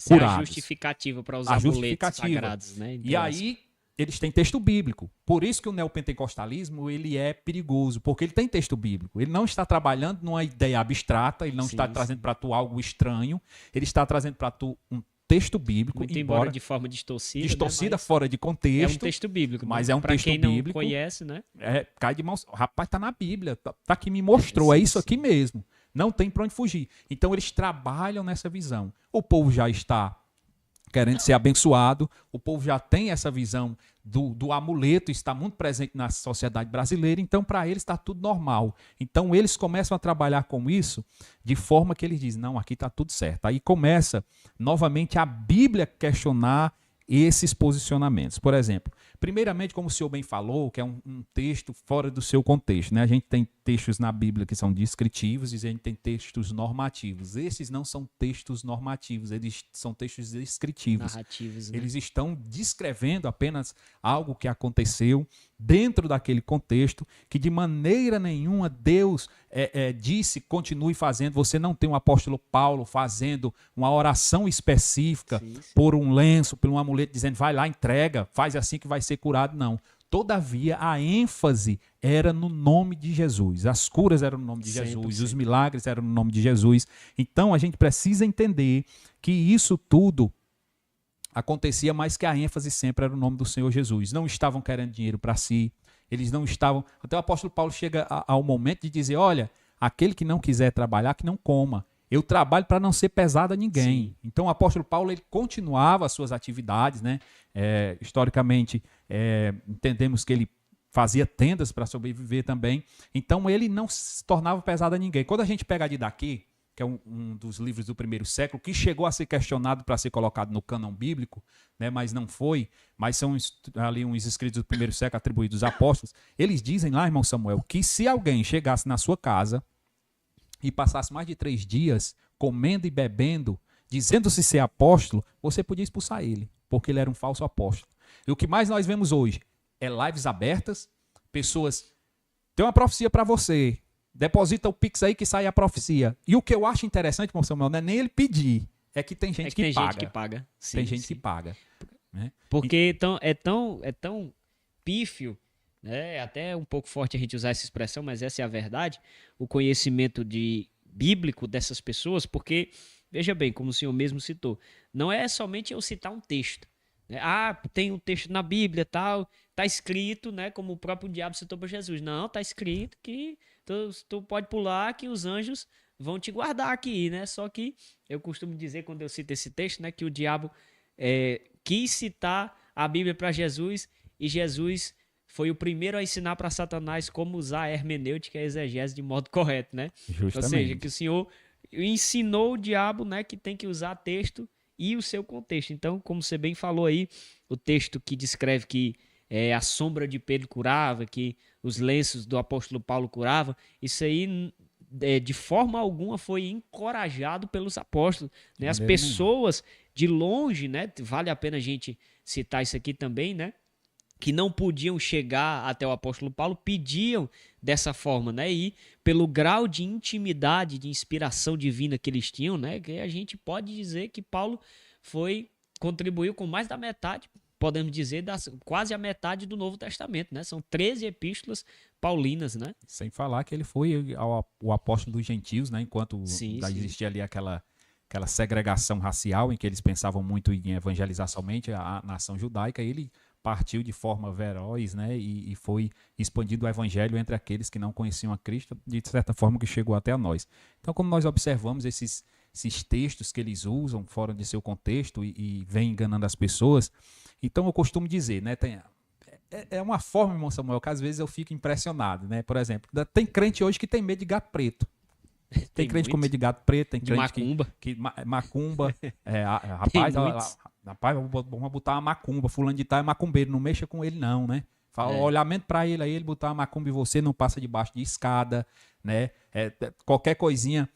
curados. É a justificativa para os amuletos sagrados, né? E aí eles têm texto bíblico. Por isso que o neopentecostalismo ele é perigoso, porque ele tem texto bíblico. Ele não está trabalhando numa ideia abstrata, ele não está trazendo para tu algo estranho, ele está trazendo para tu um texto bíblico, muito embora de forma distorcida, né, fora de contexto. É um texto bíblico, mas é um texto quem bíblico. Não conhece, né? Cai de mãos. Rapaz, tá na Bíblia, tá aqui, me mostrou, é isso aqui mesmo. Não tem para onde fugir. Então eles trabalham nessa visão. O povo já está querendo ser abençoado, o povo já tem essa visão do amuleto, está muito presente na sociedade brasileira, então para eles está tudo normal. Então eles começam a trabalhar com isso de forma que eles dizem, não, aqui está tudo certo. Aí começa novamente a Bíblia questionar esses posicionamentos. Por exemplo, primeiramente, como o senhor bem falou, que é um texto fora do seu contexto, né? A gente tem textos na Bíblia que são descritivos e a gente tem textos normativos. Esses não são textos normativos, eles são textos descritivos. Narrativos, né? Eles estão descrevendo apenas algo que aconteceu dentro daquele contexto, que de maneira nenhuma Deus disse, continue fazendo. Você não tem um apóstolo Paulo fazendo uma oração específica por um lenço, por um amuleto, dizendo, vai lá, entrega, faz assim que vai ser curado. Não. Todavia, a ênfase era no nome de Jesus. As curas eram no nome de Jesus, os milagres eram no nome de Jesus. Então, a gente precisa entender que isso tudo acontecia, mas que a ênfase sempre era o nome do Senhor Jesus. Não estavam querendo dinheiro para si, eles não estavam... Até o apóstolo Paulo chega ao momento de dizer, olha, aquele que não quiser trabalhar, que não coma. Eu trabalho para não ser pesado a ninguém. Sim. Então o apóstolo Paulo ele continuava as suas atividades, né? Historicamente, entendemos que ele fazia tendas para sobreviver também. Então ele não se tornava pesado a ninguém. Quando a gente pega a Didaquê, que é um dos livros do primeiro século, que chegou a ser questionado para ser colocado no cânon bíblico, né, mas não foi, mas são ali uns escritos do primeiro século atribuídos aos apóstolos, eles dizem lá, irmão Samuel, que se alguém chegasse na sua casa e passasse mais de 3 dias comendo e bebendo, dizendo-se ser apóstolo, você podia expulsar ele, porque ele era um falso apóstolo. E o que mais nós vemos hoje é lives abertas, pessoas... Tem uma profecia para você, deposita o Pix aí que sai a profecia. E o que eu acho interessante, irmão Samuel, não é nem ele pedir, é que tem gente que paga. Sim, tem gente que paga. Né? Porque é tão pífio, né? É até um pouco forte a gente usar essa expressão, mas essa é a verdade, o conhecimento bíblico dessas pessoas, porque, veja bem, como o senhor mesmo citou, não é somente eu citar um texto. Né? Tem um texto na Bíblia, tal, tá escrito, né, como o próprio diabo citou para Jesus. Não, tá escrito que tu pode pular que os anjos vão te guardar aqui, né? Só que eu costumo dizer, quando eu cito esse texto, né, que o diabo quis citar a Bíblia para Jesus e Jesus foi o primeiro a ensinar para Satanás como usar a hermenêutica e a exegese de modo correto, né? Justamente. Ou seja, que o Senhor ensinou o diabo, né, que tem que usar texto e o seu contexto. Então, como você bem falou aí, o texto que descreve que a sombra de Pedro curava, que os lenços do apóstolo Paulo curavam, isso aí de forma alguma foi encorajado pelos apóstolos. Né? As pessoas de longe, né, vale a pena a gente citar isso aqui também, né, que não podiam chegar até o apóstolo Paulo, pediam dessa forma, né? E pelo grau de intimidade, de inspiração divina que eles tinham, né, que a gente pode dizer que Paulo contribuiu com mais da metade, podemos dizer, quase a metade do Novo Testamento, né? São 13 epístolas paulinas, né? Sem falar que ele foi o apóstolo dos gentios, né? Enquanto existia ali aquela segregação racial em que eles pensavam muito em evangelizar somente a nação judaica, ele partiu de forma veroz, né, e foi expandindo o evangelho entre aqueles que não conheciam a Cristo, de certa forma que chegou até a nós. Então, quando nós observamos esses textos que eles usam fora de seu contexto e vêm enganando as pessoas, então eu costumo dizer, né, é uma forma, irmão Samuel, que às vezes eu fico impressionado, né? Por exemplo, tem crente hoje que tem medo de gato preto. Tem crente com medo de gato preto, tem crente macumba. Macumba. Rapaz, vamos botar uma macumba. Fulano de tal é macumbeiro, não mexa com ele não, né? Fala, olhamento pra ele aí, ele botar uma macumba e você não passa debaixo de escada, né? Qualquer coisinha,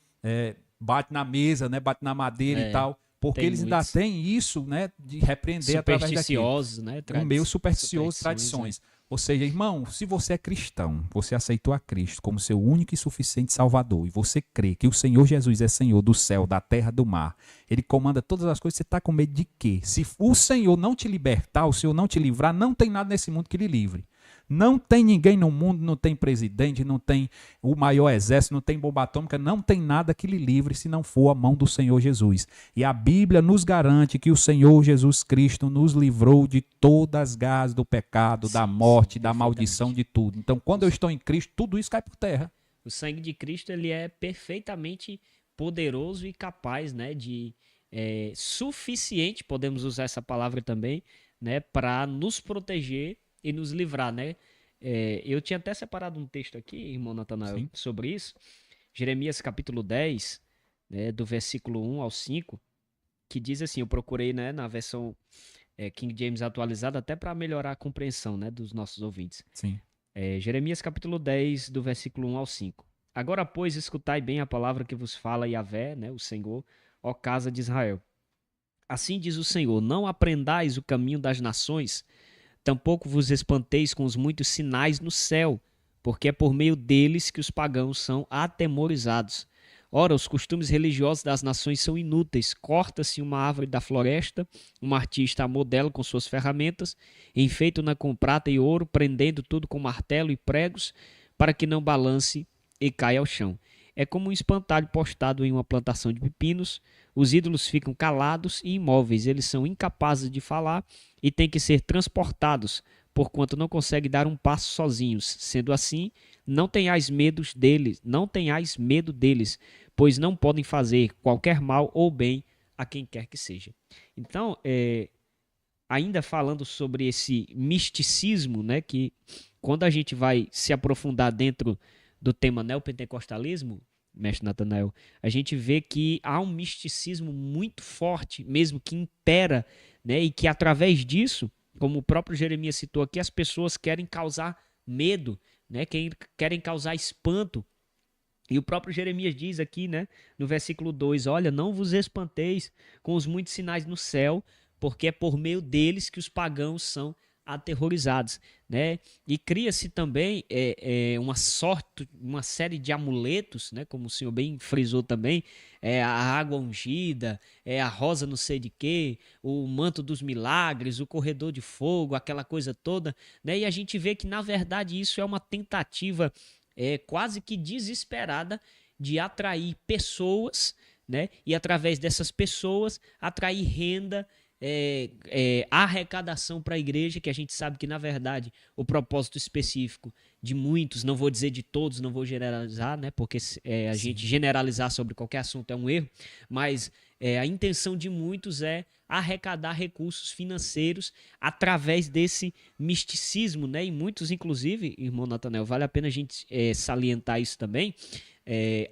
bate na mesa, né? Bate na madeira e tal. Porque tem eles ainda muitos. têm isso, né? De repreender através daquilo. Supersticiosos, né? O meio supersticioso, superstições, tradições. Ou seja, irmão, se você é cristão, você aceitou a Cristo como seu único e suficiente Salvador, e você crê que o Senhor Jesus é Senhor do céu, da terra, do mar, Ele comanda todas as coisas, você está com medo de quê? Se o Senhor não te libertar, o Senhor não te livrar, não tem nada nesse mundo que lhe livre. Não tem ninguém no mundo, não tem presidente, não tem o maior exército, não tem bomba atômica, não tem nada que lhe livre se não for a mão do Senhor Jesus. E a Bíblia nos garante que o Senhor Jesus Cristo nos livrou de todas as garras do pecado, da morte, da maldição, de tudo. Então, quando eu estou em Cristo, tudo isso cai por terra. O sangue de Cristo, ele é perfeitamente poderoso e capaz, né, suficiente, podemos usar essa palavra também, né, para nos proteger e nos livrar, né? Eu tinha até separado um texto aqui, irmão Natanael, sobre isso. Jeremias capítulo 10, né, do versículo 1 ao 5, que diz assim, eu procurei, né, na versão King James atualizada, até para melhorar a compreensão, né, dos nossos ouvintes. Sim. Jeremias capítulo 10, do versículo 1 ao 5. Agora, pois, escutai bem a palavra que vos fala Yahvé, né, o Senhor, ó casa de Israel. Assim diz o Senhor, não aprendais o caminho das nações, tampouco vos espanteis com os muitos sinais no céu, porque é por meio deles que os pagãos são atemorizados. Ora, os costumes religiosos das nações são inúteis. Corta-se uma árvore da floresta, um artista a modela com suas ferramentas, enfeita-na com prata e ouro, prendendo tudo com martelo e pregos, para que não balance e caia ao chão. É como um espantalho postado em uma plantação de pepinos. Os ídolos ficam calados e imóveis, eles são incapazes de falar e têm que ser transportados, porquanto não conseguem dar um passo sozinhos. Sendo assim, não tenhais medo deles, pois não podem fazer qualquer mal ou bem a quem quer que seja. Então, ainda falando sobre esse misticismo, né, que quando a gente vai se aprofundar dentro do tema neopentecostalismo, mestre Natanael, a gente vê que há um misticismo muito forte, mesmo que impera, né, e que através disso, como o próprio Jeremias citou aqui, as pessoas querem causar medo, né, querem causar espanto. E o próprio Jeremias diz aqui, né, no versículo 2, olha, não vos espanteis com os muitos sinais no céu, porque é por meio deles que os pagãos são aterrorizados, né? E cria-se também uma série de amuletos, né? Como o senhor bem frisou também, a água ungida, a rosa não sei de quê, o manto dos milagres, o corredor de fogo, aquela coisa toda, né? E a gente vê que na verdade isso é uma tentativa quase que desesperada de atrair pessoas, né? E através dessas pessoas atrair renda, arrecadação para a igreja, que a gente sabe que na verdade o propósito específico de muitos, não vou dizer de todos, não vou generalizar, né? Porque a gente generalizar sobre qualquer assunto é um erro, mas a intenção de muitos é arrecadar recursos financeiros através desse misticismo, né? E muitos, inclusive, irmão Natanael, vale a pena a gente salientar isso também.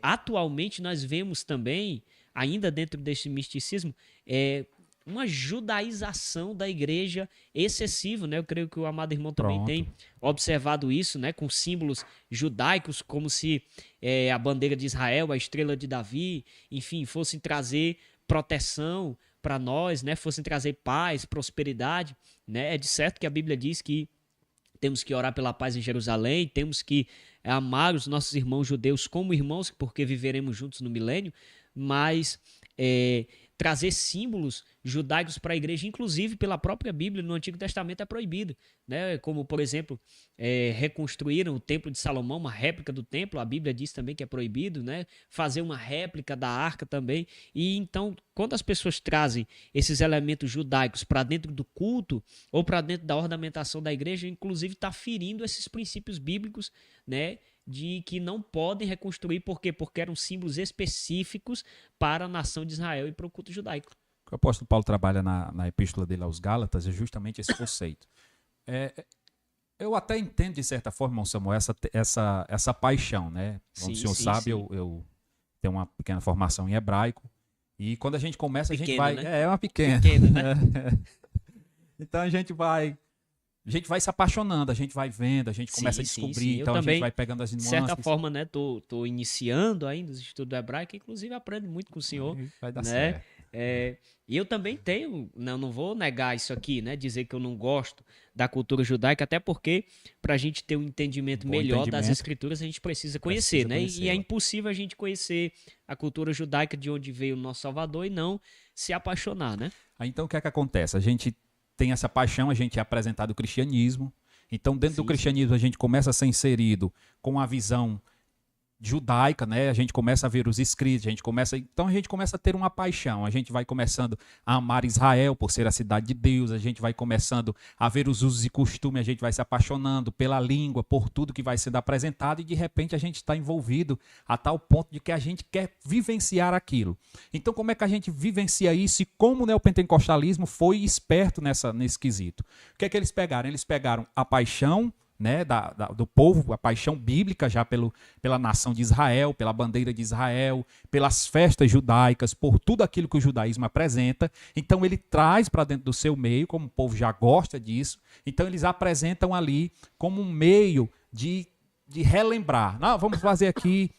Atualmente nós vemos também, ainda dentro desse misticismo, uma judaização da igreja excessiva, né? Eu creio que o amado irmão também tem observado isso, né? Com símbolos judaicos, como se a bandeira de Israel, a estrela de Davi, enfim, fossem trazer proteção para nós, né? Fossem trazer paz, prosperidade, né? É de certo que a Bíblia diz que temos que orar pela paz em Jerusalém, temos que amar os nossos irmãos judeus como irmãos, porque viveremos juntos no milênio, mas trazer símbolos judaicos para a igreja, inclusive pela própria Bíblia, no Antigo Testamento é proibido, né? Como, por exemplo, reconstruíram o Templo de Salomão, uma réplica do templo, a Bíblia diz também que é proibido, né? Fazer uma réplica da arca também. E então, quando as pessoas trazem esses elementos judaicos para dentro do culto ou para dentro da ornamentação da igreja, inclusive está ferindo esses princípios bíblicos, né? De que não podem reconstruir, por quê? Porque eram símbolos específicos para a nação de Israel e para o culto judaico. O que o apóstolo Paulo trabalha na epístola dele aos Gálatas é justamente esse conceito. Eu até entendo, de certa forma, irmão Samuel, essa paixão, né? Como o senhor sabe, eu tenho uma pequena formação em hebraico, e quando a gente começa, a gente vai... Né? É uma pequena. Né? Então a gente vai a gente vai se apaixonando, a gente vai vendo, a gente começa a descobrir, então a gente vai pegando as de nuances. certa forma, né, tô iniciando ainda os estudos hebraicos, inclusive aprendo muito com o senhor. Vai dar né? certo. E eu também tenho, não vou negar isso aqui, né, dizer que eu não gosto da cultura judaica, até porque para a gente ter um entendimento melhor das escrituras, a gente precisa conhecer, né? E é impossível a gente conhecer a cultura judaica de onde veio o nosso Salvador e não se apaixonar, né? Então o que é que acontece? A gente tem essa paixão, a gente é apresentado o cristianismo. Então, dentro do cristianismo, a gente começa a ser inserido com a visão judaica, né? A gente começa a ver os escritos, então a gente começa a ter uma paixão, a gente vai começando a amar Israel por ser a cidade de Deus, a gente vai começando a ver os usos e costumes, a gente vai se apaixonando pela língua, por tudo que vai sendo apresentado e de repente a gente está envolvido a tal ponto de que a gente quer vivenciar aquilo. Então como é que a gente vivencia isso e como o neopentecostalismo foi esperto nesse quesito? O que é que eles pegaram? Eles pegaram a paixão, né, do povo, a paixão bíblica já pela nação de Israel, pela bandeira de Israel, pelas festas judaicas, por tudo aquilo que o judaísmo apresenta. Então ele traz para dentro do seu meio, como o povo já gosta disso, então eles apresentam ali como um meio de relembrar. Não, vamos fazer aqui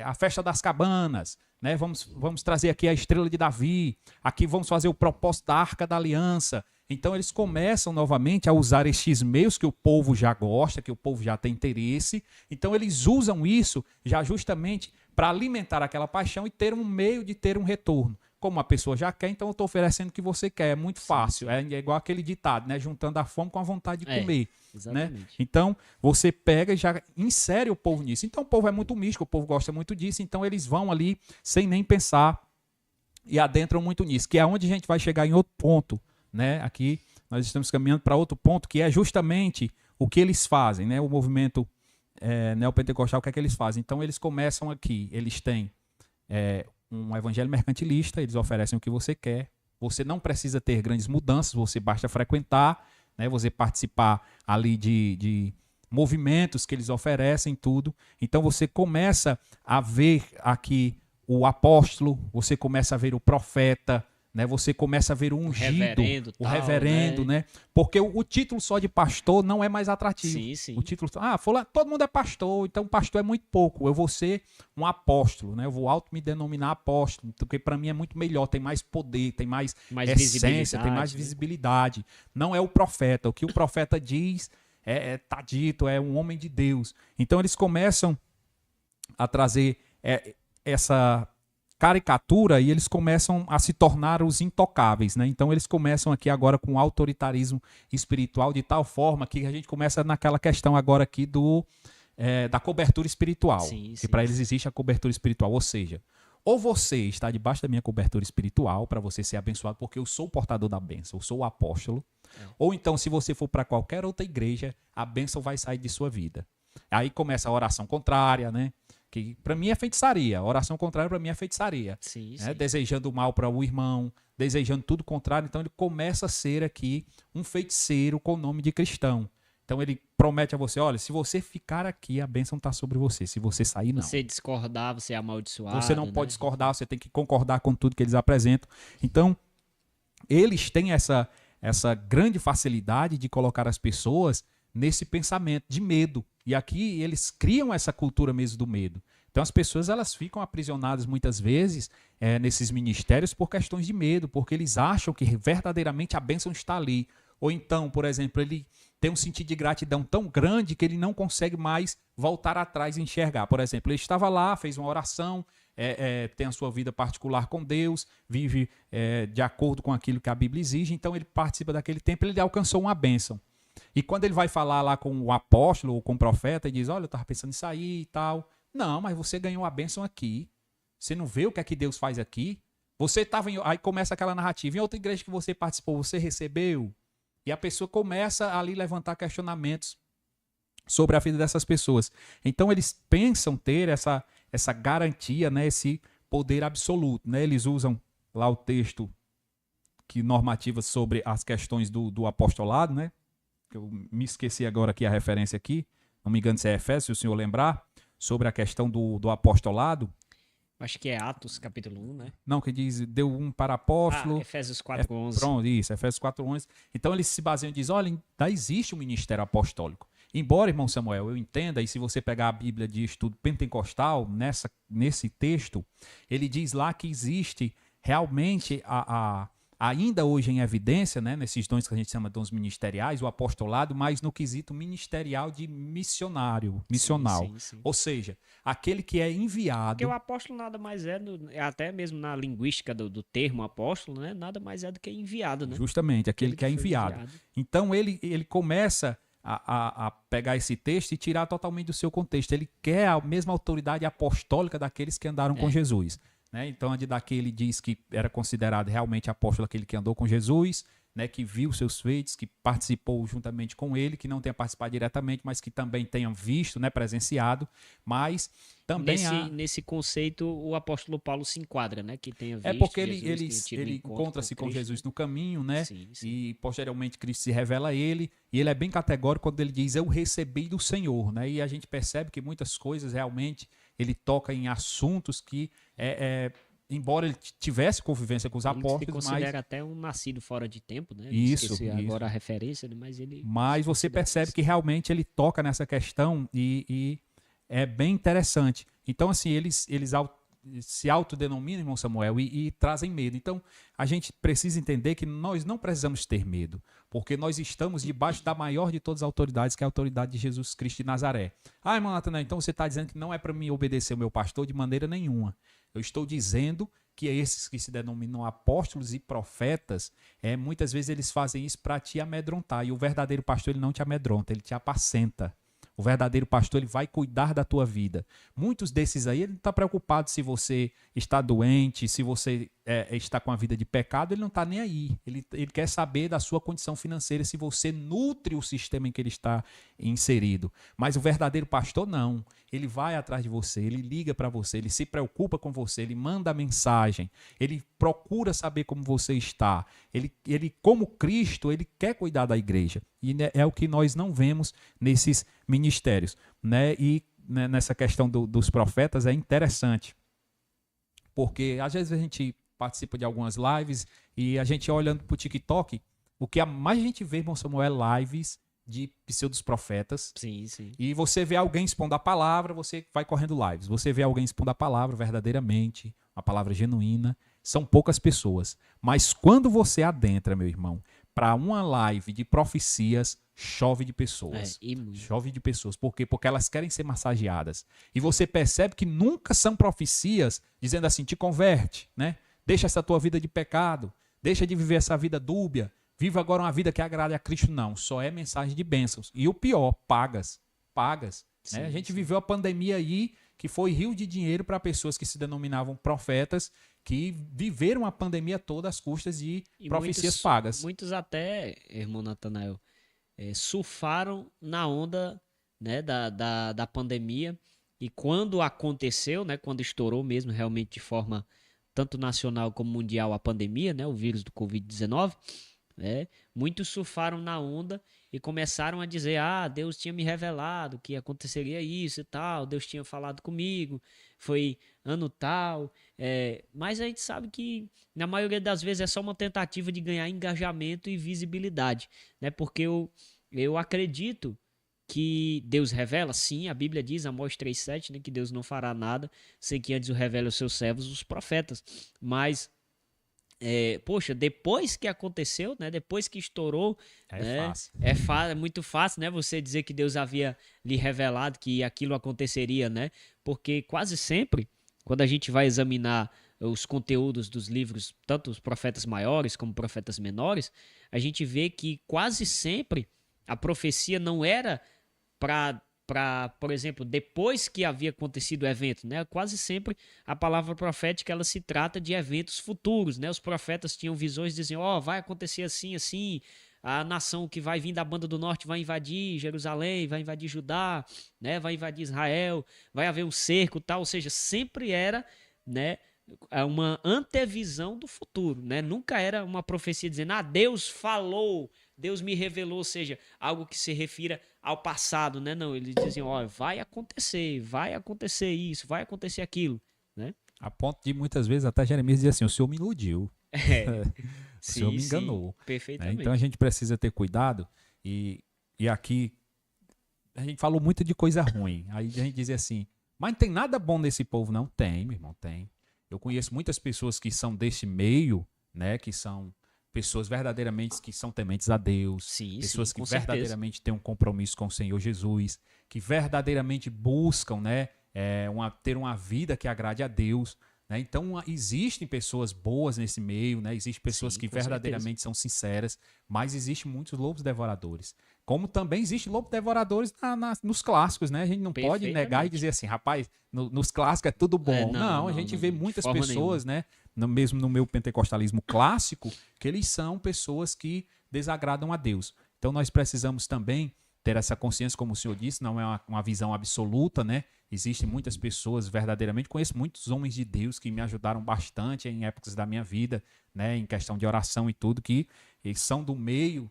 a festa das cabanas, né? Vamos trazer aqui a estrela de Davi, aqui vamos fazer o propósito da Arca da Aliança. Então eles começam novamente a usar estes meios que o povo já gosta, que o povo já tem interesse. Então eles usam isso já justamente para alimentar aquela paixão e ter um meio de ter um retorno. Como a pessoa já quer, então eu estou oferecendo o que você quer. É muito fácil. É igual aquele ditado, né? Juntando a fome com a vontade de comer. Né? Então você pega e já insere o povo nisso. Então o povo é muito místico, o povo gosta muito disso. Então eles vão ali sem nem pensar e adentram muito nisso. Que é onde a gente vai chegar em outro ponto. Né? Aqui nós estamos caminhando para outro ponto, que é justamente o que eles fazem, né? O movimento neopentecostal, o que é que eles fazem? Então eles começam aqui, eles têm um evangelho mercantilista, eles oferecem o que você quer, você não precisa ter grandes mudanças, você basta frequentar, né? Você participar ali de movimentos que eles oferecem, tudo. Então você começa a ver aqui o apóstolo, você começa a ver o profeta, né? Você começa a ver o ungido, o reverendo, né? Porque o título só de pastor não é mais atrativo. O título, todo mundo é pastor, então pastor é muito pouco. Eu vou ser um apóstolo, né? Eu vou me denominar apóstolo, porque para mim é muito melhor, tem mais poder, tem mais essência, tem mais visibilidade. Não é o profeta. O que o profeta diz tá dito, é um homem de Deus. Então eles começam a trazer essa caricatura e eles começam a se tornar os intocáveis, né? Então eles começam aqui agora com autoritarismo espiritual de tal forma que a gente começa naquela questão agora aqui da cobertura espiritual, que para eles existe a cobertura espiritual, ou seja, ou você está debaixo da minha cobertura espiritual para você ser abençoado porque eu sou o portador da bênção, eu sou o apóstolo, ou então se você for para qualquer outra igreja, a bênção vai sair de sua vida. Aí começa a oração contrária, né? Que para mim é feitiçaria. A oração contrária para mim é feitiçaria. Né? Desejando o mal para o irmão, desejando tudo contrário. Então ele começa a ser aqui um feiticeiro com o nome de cristão. Então ele promete a você, olha, se você ficar aqui, a bênção está sobre você. Se você sair, não. Você discordar, você é amaldiçoado. Você não pode discordar, você tem que concordar com tudo que eles apresentam. Então, eles têm essa grande facilidade de colocar as pessoas nesse pensamento de medo. E aqui eles criam essa cultura mesmo do medo. Então as pessoas elas ficam aprisionadas muitas vezes nesses ministérios por questões de medo, porque eles acham que verdadeiramente a bênção está ali. Ou então, por exemplo, ele tem um sentido de gratidão tão grande que ele não consegue mais voltar atrás e enxergar. Por exemplo, ele estava lá, fez uma oração, tem a sua vida particular com Deus, vive de acordo com aquilo que a Bíblia exige, então ele participa daquele tempo, ele alcançou uma bênção. E quando ele vai falar lá com o apóstolo ou com o profeta, ele diz, olha, eu estava pensando em sair e tal. Não, mas você ganhou a bênção aqui. Você não vê o que é que Deus faz aqui? Você estava aí começa aquela narrativa. Em outra igreja que você participou, você recebeu? E a pessoa começa ali a levantar questionamentos sobre a vida dessas pessoas. Então eles pensam ter essa garantia, né, esse poder absoluto. Né? Eles usam lá o texto que normativa sobre as questões do apostolado, né? Eu me esqueci agora aqui a referência aqui, não me engano se é Efésios, se o senhor lembrar, sobre a questão do apostolado. Acho que é Atos, capítulo 1, né? Não, que diz, deu um para apóstolo. Efésios 4:11. Pronto, isso, Efésios 4:11. Então eles se baseiam e dizem, olha, ainda existe um ministério apostólico. Embora, irmão Samuel, eu entenda, e se você pegar a Bíblia de estudo pentecostal, nesse texto, ele diz lá que existe realmente ainda hoje em evidência, né, nesses dons que a gente chama de dons ministeriais, o apostolado, mas no quesito ministerial de missionário, missional. Sim. Ou seja, aquele que é enviado. Porque o apóstolo nada mais é, até mesmo na linguística do termo apóstolo, né, nada mais é do que enviado, né? Justamente, aquele que é enviado. Então ele começa a pegar esse texto e tirar totalmente do seu contexto. Ele quer a mesma autoridade apostólica daqueles que andaram com Jesus. Né? Então, a daqui ele diz que era considerado realmente apóstolo aquele que andou com Jesus, né? Que viu seus feitos, que participou juntamente com ele, que não tenha participado diretamente, mas que também tenha visto, né? Presenciado, mas também nesse conceito o apóstolo Paulo se enquadra, né? Que tenha visto porque Jesus, ele encontra-se com Jesus no caminho, né? Sim. E posteriormente Cristo se revela a ele, e ele é bem categórico quando ele diz, eu recebi do Senhor, né? E a gente percebe que muitas coisas realmente ele toca em assuntos que embora ele tivesse convivência com os apóstolos, ele se considera até um nascido fora de tempo, né? Isso. Agora a referência, mas ele... Mas você percebe que realmente ele toca nessa questão e é bem interessante. Então, assim, eles se autodenominam, irmão Samuel, e trazem medo. Então, a gente precisa entender que nós não precisamos ter medo, porque nós estamos debaixo da maior de todas as autoridades, que é a autoridade de Jesus Cristo de Nazaré. Ah, irmão Natanael, então você está dizendo que não é para mim obedecer o meu pastor de maneira nenhuma. Eu estou dizendo que esses que se denominam apóstolos e profetas, muitas vezes eles fazem isso para te amedrontar. E o verdadeiro pastor, ele não te amedronta, ele te apacenta. O verdadeiro pastor, ele vai cuidar da tua vida. Muitos desses aí, ele não está preocupado se você está doente, se você está com a vida de pecado, ele não está nem aí. Ele quer saber da sua condição financeira, se você nutre o sistema em que ele está inserido. Mas o verdadeiro pastor, não. Ele vai atrás de você, ele liga para você, ele se preocupa com você, ele manda mensagem, ele procura saber como você está. Ele como Cristo, ele quer cuidar da igreja. E é o que nós não vemos nesses ministérios. Né? E nessa questão dos profetas é interessante, porque às vezes a gente participa de algumas lives e a gente olhando para o TikTok, o que mais a gente vê, irmão Samuel, é lives de pseudos profetas. Sim. E você vê alguém expondo a palavra, você vai correndo lives. Você vê alguém expondo a palavra verdadeiramente, uma palavra genuína. São poucas pessoas. Mas quando você adentra, meu irmão, para uma live de profecias, chove de pessoas. Chove de pessoas. Por quê? Porque elas querem ser massageadas. E você percebe que nunca são profecias dizendo assim, te converte, né? Deixa essa tua vida de pecado, deixa de viver essa vida dúbia, viva agora uma vida que agrade a Cristo. Não, só é mensagem de bênçãos. E o pior, pagas. Sim, né? A gente viveu a pandemia aí, que foi rio de dinheiro para pessoas que se denominavam profetas, que viveram a pandemia toda às custas de profecias pagas. Muitos até, irmão Natanael, surfaram na onda, né, da pandemia, e quando aconteceu, né, quando estourou mesmo realmente de forma tanto nacional como mundial a pandemia, né, o vírus do Covid-19, né, muitos surfaram na onda e começaram a dizer, Deus tinha me revelado que aconteceria isso e tal, Deus tinha falado comigo, foi ano tal, mas a gente sabe que na maioria das vezes é só uma tentativa de ganhar engajamento e visibilidade, né, porque eu acredito que Deus revela, sim, a Bíblia diz, Amós 3,7, né, que Deus não fará nada sem que antes o revele aos seus servos, os profetas. Mas, depois que aconteceu, né, depois que estourou, é muito fácil, né, você dizer que Deus havia lhe revelado que aquilo aconteceria, né, porque quase sempre, quando a gente vai examinar os conteúdos dos livros, tanto os profetas maiores como profetas menores, a gente vê que quase sempre a profecia não era para, por exemplo, depois que havia acontecido o evento, né? Quase sempre a palavra profética ela se trata de eventos futuros, né? Os profetas tinham visões e diziam, vai acontecer assim, assim, a nação que vai vir da banda do norte vai invadir Jerusalém, vai invadir Judá, né? Vai invadir Israel, vai haver um cerco, tal, ou seja, sempre era, né, uma antevisão do futuro, né? Nunca era uma profecia dizendo, Deus falou, Deus me revelou, ou seja, algo que se refira ao passado, né? Não, eles diziam, vai acontecer isso, vai acontecer aquilo, né? A ponto de muitas vezes até Jeremias dizer assim, o Senhor me iludiu. O Senhor me enganou. Perfeitamente. Então a gente precisa ter cuidado e aqui a gente falou muito de coisa ruim. Aí a gente dizia assim, mas não tem nada bom nesse povo. Não tem, meu irmão, tem. Eu conheço muitas pessoas que são desse meio, né, que são pessoas verdadeiramente que são tementes a Deus, pessoas que verdadeiramente têm um compromisso com o Senhor Jesus, que verdadeiramente buscam, né, ter uma vida que agrade a Deus, né? Então existem pessoas boas nesse meio, né? Existem pessoas que verdadeiramente são sinceras, mas existem muitos lobos devoradores. Como também existem lobos devoradores nos clássicos, né? A gente não pode negar e dizer assim, rapaz, nos clássicos é tudo bom. Não, a gente vê muitas pessoas, né? Mesmo no meu pentecostalismo clássico, que eles são pessoas que desagradam a Deus. Então nós precisamos também ter essa consciência, como o senhor disse, não é uma visão absoluta, né? Existem muitas pessoas verdadeiramente, conheço muitos homens de Deus que me ajudaram bastante em épocas da minha vida, né? Em questão de oração e tudo, que eles são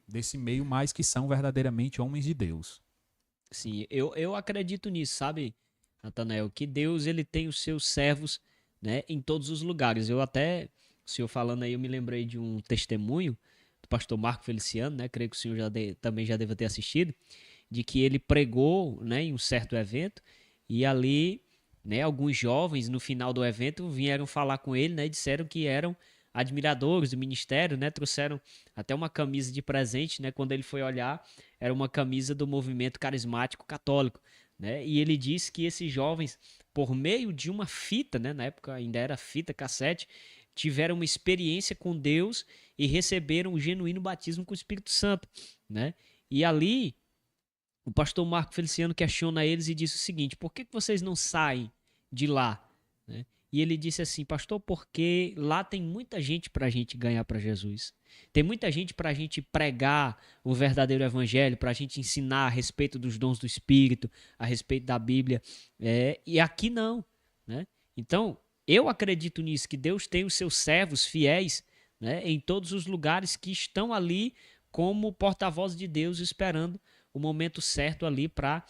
desse meio, mas que são verdadeiramente homens de Deus. Sim, eu acredito nisso, sabe, Natanael? Que Deus, ele tem os seus servos, né, em todos os lugares. O senhor falando aí, eu me lembrei de um testemunho do pastor Marco Feliciano, né? Creio que o senhor também já deve ter assistido, de que ele pregou, né, em um certo evento, e ali, né, alguns jovens no final do evento vieram falar com ele, né, e disseram que eram admiradores do ministério, né, trouxeram até uma camisa de presente, né, quando ele foi olhar, era uma camisa do movimento carismático católico, né, e ele disse que esses jovens, por meio de uma fita, né, na época ainda era fita cassete, tiveram uma experiência com Deus e receberam o genuíno batismo com o Espírito Santo, né, e ali o pastor Marco Feliciano questiona eles e disse o seguinte, por que vocês não saem de lá, né? E ele disse assim, pastor, porque lá tem muita gente para a gente ganhar para Jesus. Tem muita gente para a gente pregar o verdadeiro evangelho, para a gente ensinar a respeito dos dons do Espírito, a respeito da Bíblia. E aqui não, né? Então, eu acredito nisso, que Deus tem os seus servos fiéis, né, em todos os lugares que estão ali como porta-voz de Deus, esperando o momento certo ali para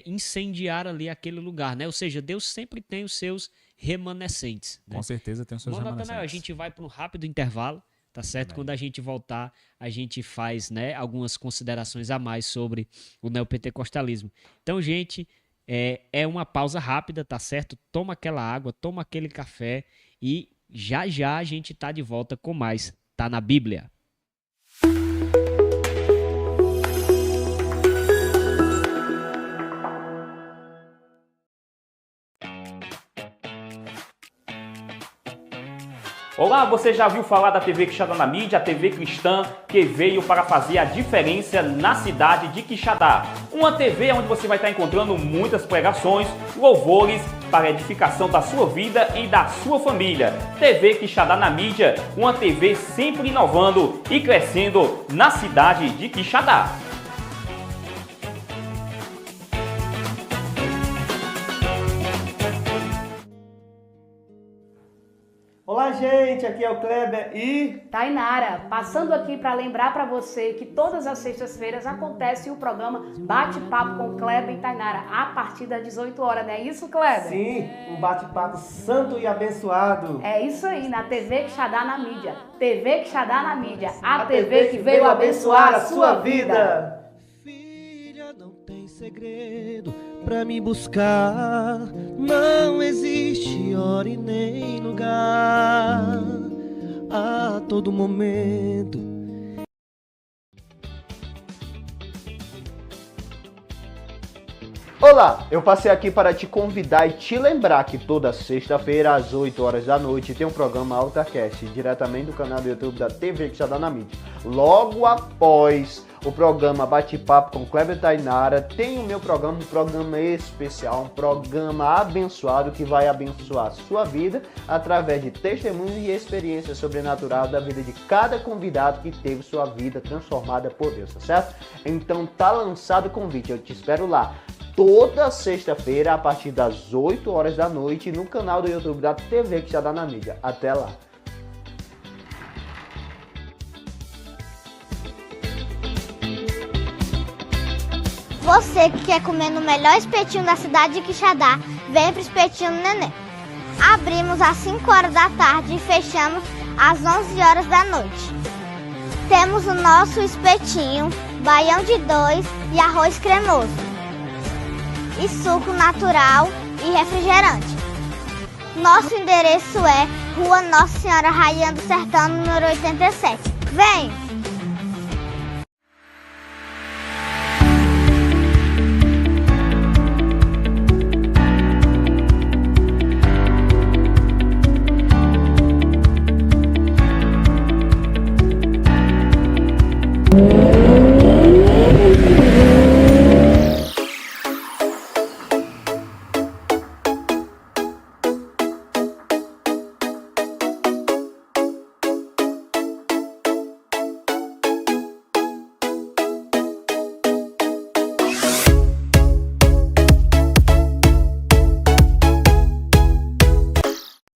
incendiar ali aquele lugar, né? Ou seja, Deus sempre tem os seus remanescentes. Com certeza tem os seus remanescentes. Natanael, a gente vai para um rápido intervalo, tá certo? Quando a gente voltar, a gente faz, né, algumas considerações a mais sobre o neopentecostalismo. Então, gente, é uma pausa rápida, tá certo? Toma aquela água, toma aquele café e já já a gente tá de volta com mais Tá na Bíblia. Olá, você já ouviu falar da TV Quixadá na mídia, a TV cristã que veio para fazer a diferença na cidade de Quixadá. Uma TV onde você vai estar encontrando muitas pregações, louvores para a edificação da sua vida e da sua família. TV Quixadá na mídia, uma TV sempre inovando e crescendo na cidade de Quixadá. Olá, gente, aqui é o Kleber e Tainara, passando aqui para lembrar para você que todas as sextas-feiras acontece o programa Bate-Papo com Kleber e Tainara, a partir das 18 horas, não é isso, Kleber? Sim, um bate-papo santo e abençoado. É isso aí, na TV Quixadá na mídia. TV Quixadá na mídia, a TV que veio abençoar a sua vida. Filha, não tem segredo pra me buscar, não existe hora e nem lugar, a todo momento. Olá, eu passei aqui para te convidar e te lembrar que toda sexta-feira às 8 horas da noite tem um programa AltaCast, diretamente do canal do YouTube da TV Quixadá na mídia. Logo após o programa Bate-Papo com Kleber e Tainara, tem o meu programa, um programa especial, um programa abençoado que vai abençoar a sua vida através de testemunhos e experiências sobrenaturais da vida de cada convidado que teve sua vida transformada por Deus, tá certo? Então tá lançado o convite, eu te espero lá. Toda sexta-feira, a partir das 8 horas da noite, no canal do YouTube da TV Quixadá na mídia. Até lá! Você que quer comer no melhor espetinho da cidade de Quixadá, vem pro Espetinho do Neném. Abrimos às 5 horas da tarde e fechamos às 11 horas da noite. Temos o nosso espetinho, baião de 2 e arroz cremoso. E suco natural e refrigerante. Nosso endereço é Rua Nossa Senhora Rainha do Sertão, número 87. Vem!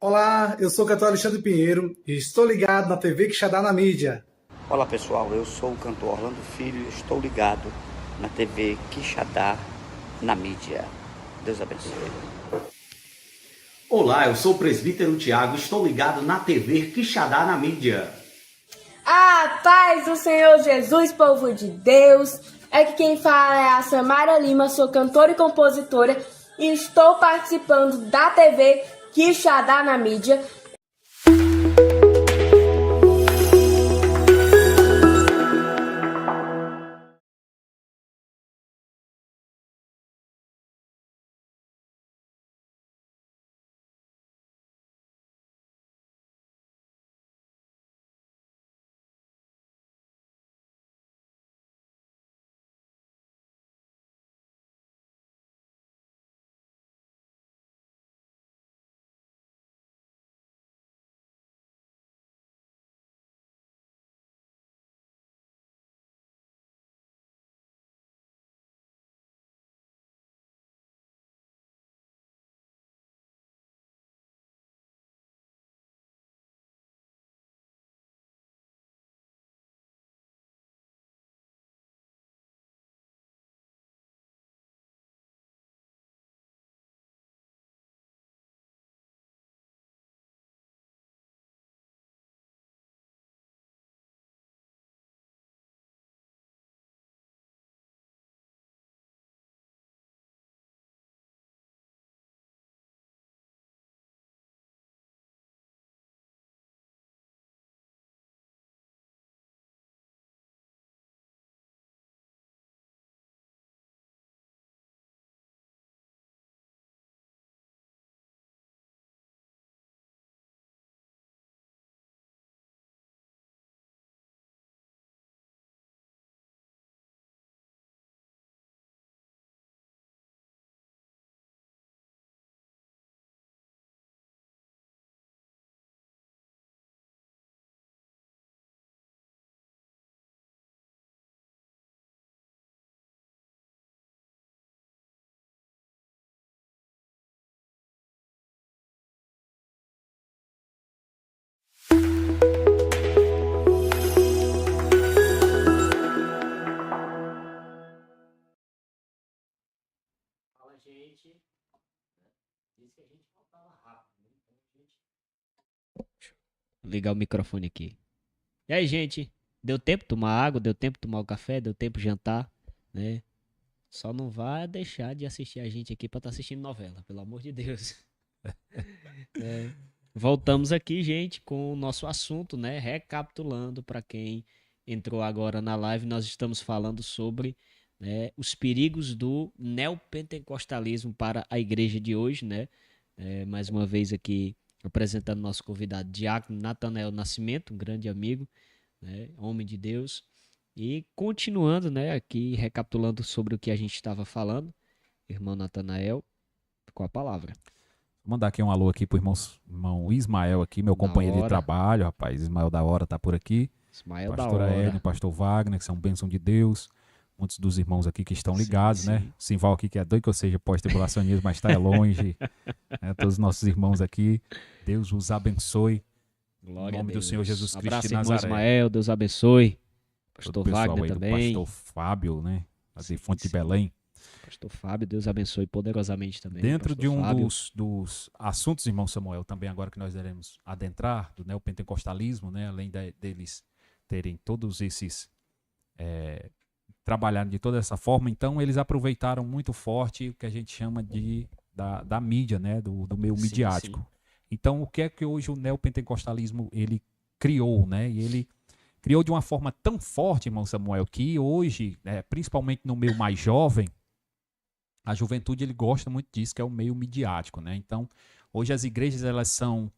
Olá, eu sou o cantor Alexandre Pinheiro e estou ligado na TV Quixadá na mídia. Olá pessoal, eu sou o cantor Orlando Filho e estou ligado na TV Quixadá na mídia. Deus abençoe. Olá, eu sou o presbítero Tiago, estou ligado na TV Quixadá na mídia. A paz do Senhor Jesus, povo de Deus. Aqui quem fala é a Samara Lima, sou cantora e compositora e estou participando da TV Quixadá na mídia. Vou ligar o microfone aqui. E aí, gente? Deu tempo de tomar água, deu tempo de tomar o café, deu tempo de jantar, né? Só não vai deixar de assistir a gente aqui pra estar assistindo novela, pelo amor de Deus. Voltamos aqui, gente, com o nosso assunto, né? Recapitulando para quem entrou agora na live, nós estamos falando sobre, né, os perigos do neopentecostalismo para a igreja de hoje, né? Mais uma vez aqui apresentando nosso convidado, Diácono Natanael Nascimento, um grande amigo, né, homem de Deus. E continuando, né, aqui recapitulando sobre o que a gente estava falando, irmão Natanael, com a palavra. Vou mandar aqui um alô aqui pro irmão Ismael aqui, meu companheiro de trabalho, rapaz. Ismael da hora tá por aqui. Ismael Pastora da hora. Hélio, pastor Wagner, que são bênção de Deus. Muitos dos irmãos aqui que estão ligados, né? Simval aqui, que é doido que eu seja pós-tribulacionismo, mas está longe. Né? Todos os nossos irmãos aqui, Deus os abençoe. Glória em nome a Deus. do Senhor Jesus Cristo Abraço, de irmão Nazaré. Ismael, Deus abençoe. Pastor Todo o pessoal Wagner aí também. do pastor Fábio, né? Da Fonte de Belém. Pastor Fábio, Deus abençoe poderosamente também. Dentro de um Fábio. dos assuntos, irmão Samuel, também agora que nós iremos adentrar, do neopentecostalismo, né, além deles terem todos esses, trabalharem de toda essa forma, então eles aproveitaram muito forte o que a gente chama da mídia, né, do meio Sim, midiático. sim. Então, o que é que hoje o neopentecostalismo ele criou, né? E ele criou de uma forma tão forte, irmão Samuel, que hoje, principalmente no meio mais jovem, a juventude ele gosta muito disso, que é o meio midiático, né? Então, hoje as igrejas elas são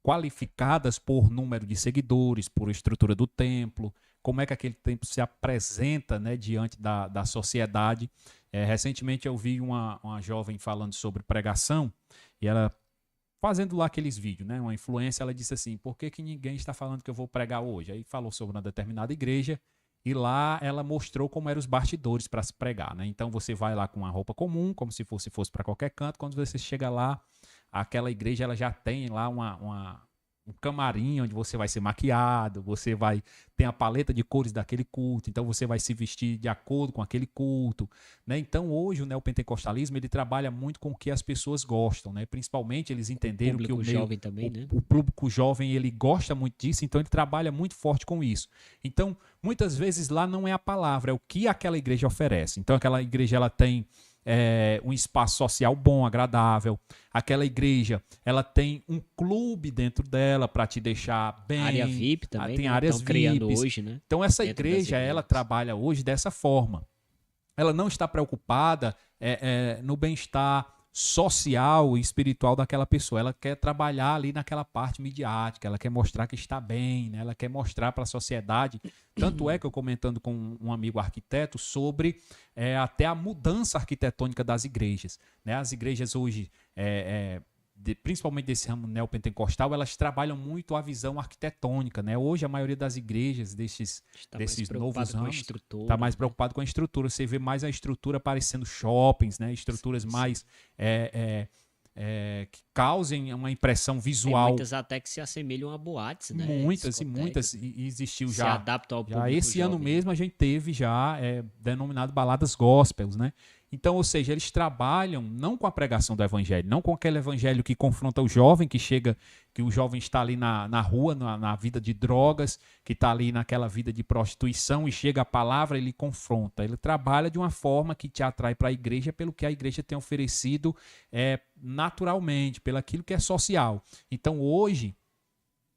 qualificadas por número de seguidores, por estrutura do templo, como é que aquele templo se apresenta, né, diante da sociedade. Recentemente eu vi uma jovem falando sobre pregação e ela fazendo lá aqueles vídeos, né? Uma influência, ela disse assim, por que ninguém está falando que eu vou pregar hoje? Aí falou sobre uma determinada igreja e lá ela mostrou como eram os bastidores para se pregar, né? Então você vai lá com uma roupa comum, como se fosse para qualquer canto, quando você chega lá, aquela igreja ela já tem lá um camarim onde você vai ser maquiado, você vai ter a paleta de cores daquele culto, então você vai se vestir de acordo com aquele culto, né? Então hoje o neopentecostalismo ele trabalha muito com o que as pessoas gostam, né? Principalmente eles entenderam que o meio, jovem também, né? o público jovem ele gosta muito disso, então ele trabalha muito forte com isso. Então muitas vezes lá não é a palavra, é o que aquela igreja oferece. Então aquela igreja ela tem um espaço social bom, agradável. Aquela igreja, ela tem um clube dentro dela para te deixar bem. Área VIP também, tem né? áreas Estão criando VIPs. hoje, né? Então essa Dentro das igreja, ela igrejas. trabalha hoje dessa forma. Ela não está preocupada no bem-estar social e espiritual daquela pessoa. Ela quer trabalhar ali naquela parte midiática, ela quer mostrar que está bem, né? Ela quer mostrar para a sociedade. Tanto é que eu comentando com um amigo arquiteto sobre até a mudança arquitetônica das igrejas, né? As igrejas hoje, principalmente desse ramo neopentecostal, elas trabalham muito a visão arquitetônica, né? Hoje a maioria das igrejas desses novos ramos está mais preocupado com a estrutura. Você vê mais a estrutura parecendo shoppings, né? Estruturas mais que causem uma impressão visual. Tem muitas até que se assemelham a boates, né? Muitas e existiu se já. adaptam ao público Já esse ano jovem. mesmo a gente teve já denominado baladas gospels, né? Então, ou seja, eles trabalham não com a pregação do evangelho, não com aquele evangelho que confronta o jovem, que o jovem está ali na rua, na vida de drogas, que está ali naquela vida de prostituição e chega a palavra, ele confronta. Ele trabalha de uma forma que te atrai para a igreja pelo que a igreja tem oferecido naturalmente, pelo aquilo que é social. Então, hoje,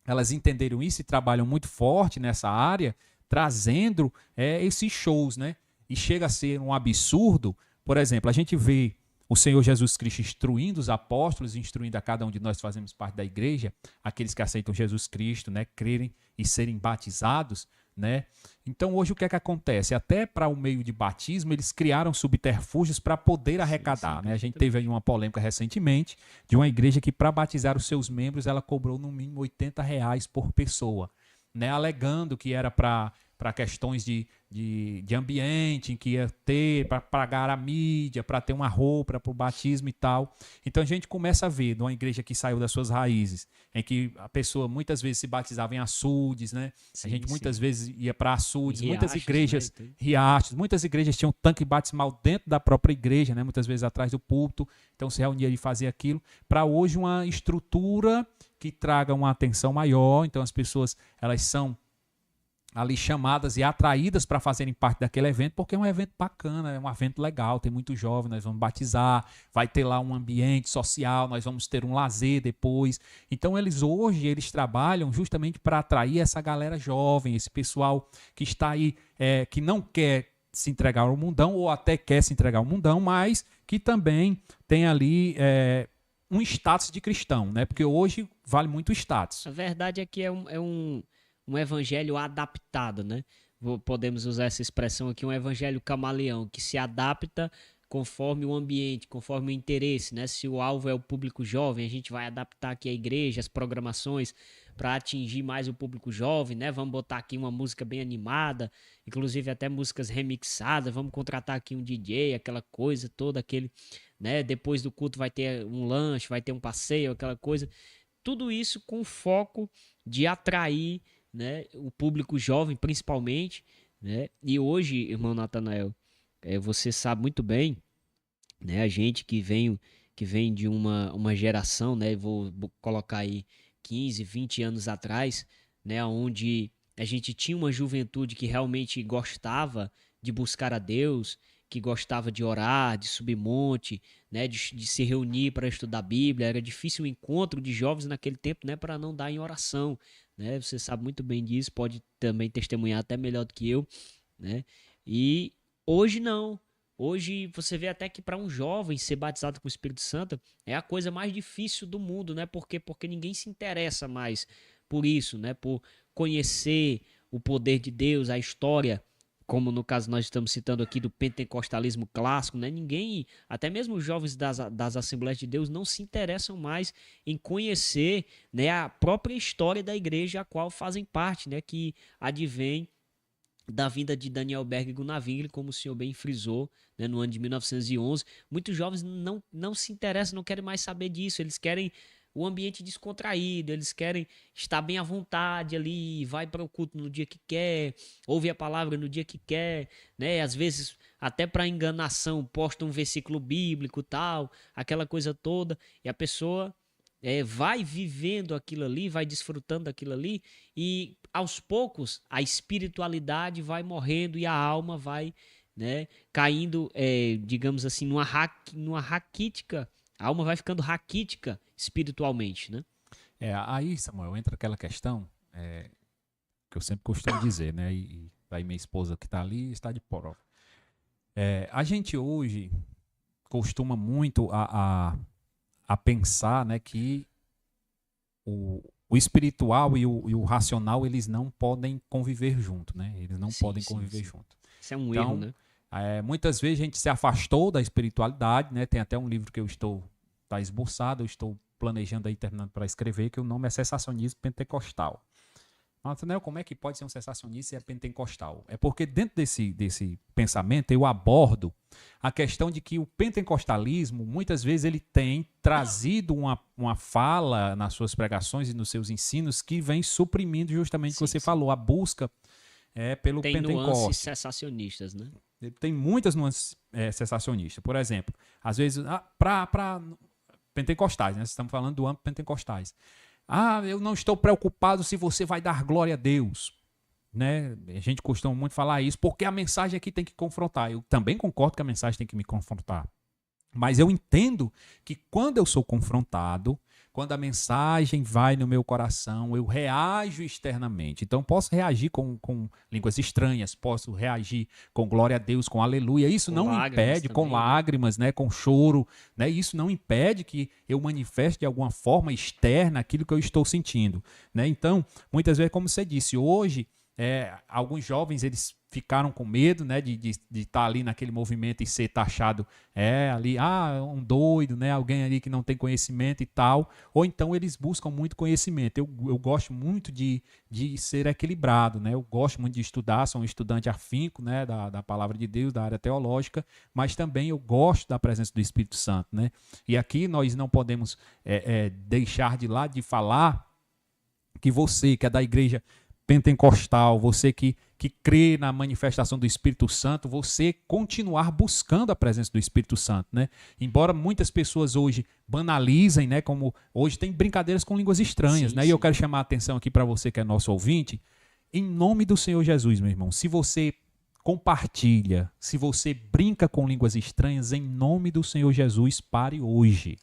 elas entenderam isso e trabalham muito forte nessa área, trazendo esses shows, né? E chega a ser um absurdo. Por exemplo, a gente vê o Senhor Jesus Cristo instruindo os apóstolos, instruindo a cada um de nós que fazemos parte da igreja, aqueles que aceitam Jesus Cristo, né, crerem e serem batizados, né? Então hoje o que é que acontece? Até para o meio de batismo eles criaram subterfúgios para poder arrecadar, né? A gente teve aí uma polêmica recentemente de uma igreja que para batizar os seus membros ela cobrou no mínimo R$80 por pessoa, né? Alegando que era para questões de ambiente, em que ia ter, para pagar a mídia, para ter uma roupa para o batismo e tal. Então a gente começa a ver de uma igreja que saiu das suas raízes, em que a pessoa muitas vezes se batizava em açudes, né? Sim, a gente sim. muitas vezes ia para açudes, muitas Riachos, igrejas, né? riachos, muitas igrejas tinham tanque batismal dentro da própria igreja, né? Muitas vezes atrás do púlpito, então se reunia e fazia aquilo. Para hoje uma estrutura que traga uma atenção maior, então as pessoas elas são ali chamadas e atraídas para fazerem parte daquele evento, porque é um evento bacana, é um evento legal, tem muito jovem, nós vamos batizar, vai ter lá um ambiente social, nós vamos ter um lazer depois. Então eles trabalham justamente para atrair essa galera jovem, esse pessoal que está aí, que não quer se entregar ao mundão, ou até quer se entregar ao mundão, mas que também tem ali um status de cristão, né? Porque hoje vale muito o status. A verdade é que é um evangelho adaptado, né? Podemos usar essa expressão aqui, um evangelho camaleão, que se adapta conforme o ambiente, conforme o interesse, né? Se o alvo é o público jovem, a gente vai adaptar aqui a igreja, as programações para atingir mais o público jovem, né? Vamos botar aqui uma música bem animada, inclusive até músicas remixadas, vamos contratar aqui um DJ, aquela coisa toda, aquele, né? Depois do culto vai ter um lanche, vai ter um passeio, aquela coisa. Tudo isso com foco de atrair, né, o público jovem, principalmente, né? E hoje, irmão Natanael, Você sabe muito bem, né? A gente que vem de uma geração, né? Vou colocar aí 15, 20 anos atrás, né? Onde a gente tinha uma juventude que realmente gostava de buscar a Deus, que gostava de orar, de subir monte, né? De se reunir para estudar a Bíblia. Era difícil o encontro de jovens naquele tempo, né? Para não dar em oração, né? Você sabe muito bem disso, pode também testemunhar até melhor do que eu, né? E hoje não. Hoje você vê até que para um jovem ser batizado com o Espírito Santo é a coisa mais difícil do mundo, né? Porque ninguém se interessa mais por isso, né? Por conhecer o poder de Deus, a história, como no caso nós estamos citando aqui do pentecostalismo clássico, né? Ninguém, até mesmo os jovens das Assembleias de Deus, não se interessam mais em conhecer, né, a própria história da igreja a qual fazem parte, né? Que advém da vinda de Daniel Berg e Gunnar Wingren, como o senhor bem frisou, né, no ano de 1911. Muitos jovens não se interessam, não querem mais saber disso, eles querem o ambiente descontraído, eles querem estar bem à vontade ali, vai para o culto no dia que quer, ouve a palavra no dia que quer, né? Às vezes até para enganação posta um versículo bíblico, tal, aquela coisa toda, e a pessoa vai vivendo aquilo ali, vai desfrutando daquilo ali, e aos poucos a espiritualidade vai morrendo e a alma vai, né, caindo, digamos assim, numa raquítica. A alma vai ficando raquítica espiritualmente, né? Aí, Samuel, entra aquela questão que eu sempre costumo dizer, né? E aí minha esposa que está ali está de prova. A gente hoje costuma muito a pensar, né, que o espiritual e o racional, eles não podem conviver junto, né? Eles não podem conviver junto. Isso é um erro, né? Muitas vezes a gente se afastou da espiritualidade, né? Tem até um livro que tá esboçado, eu estou planejando aí, terminando para escrever, que o nome é Cessacionismo Pentecostal. Mas, né, como é que pode ser um cessacionista e é pentecostal? É porque dentro desse pensamento eu abordo a questão de que o pentecostalismo, muitas vezes, ele tem trazido uma fala nas suas pregações e nos seus ensinos que vem suprimindo justamente o que você falou, a busca pelo Pentecoste. Tem nuances cessacionistas, né? Tem muitas nuances cessacionistas. Por exemplo, às vezes, para pentecostais, né? Estamos falando do âmbito pentecostais. Eu não estou preocupado se você vai dar glória a Deus, né? A gente costuma muito falar isso, porque a mensagem aqui tem que confrontar. Eu também concordo que a mensagem tem que me confrontar. Mas eu entendo que quando eu sou confrontado, quando a mensagem vai no meu coração, eu reajo externamente. Então, posso reagir com línguas estranhas, posso reagir com glória a Deus, com aleluia. Isso não impede, com lágrimas, né, com choro, né? Isso não impede que eu manifeste de alguma forma externa aquilo que eu estou sentindo, né? Então, muitas vezes, como você disse, hoje, alguns jovens, eles ficaram com medo, né, de estar ali naquele movimento e ser taxado ali, um doido, né, alguém ali que não tem conhecimento e tal, ou então eles buscam muito conhecimento. Eu gosto muito de ser equilibrado, né, eu gosto muito de estudar, sou um estudante afinco, né, da palavra de Deus, da área teológica, mas também eu gosto da presença do Espírito Santo, né, e aqui nós não podemos deixar de lado de falar que você, que é da igreja pentecostal, você que crê na manifestação do Espírito Santo, você continuar buscando a presença do Espírito Santo, né? Embora muitas pessoas hoje banalizem, né? Como hoje tem brincadeiras com línguas estranhas, né? E eu quero chamar a atenção aqui para você que é nosso ouvinte, em nome do Senhor Jesus, meu irmão, se você compartilha, se você brinca com línguas estranhas, em nome do Senhor Jesus, pare hoje.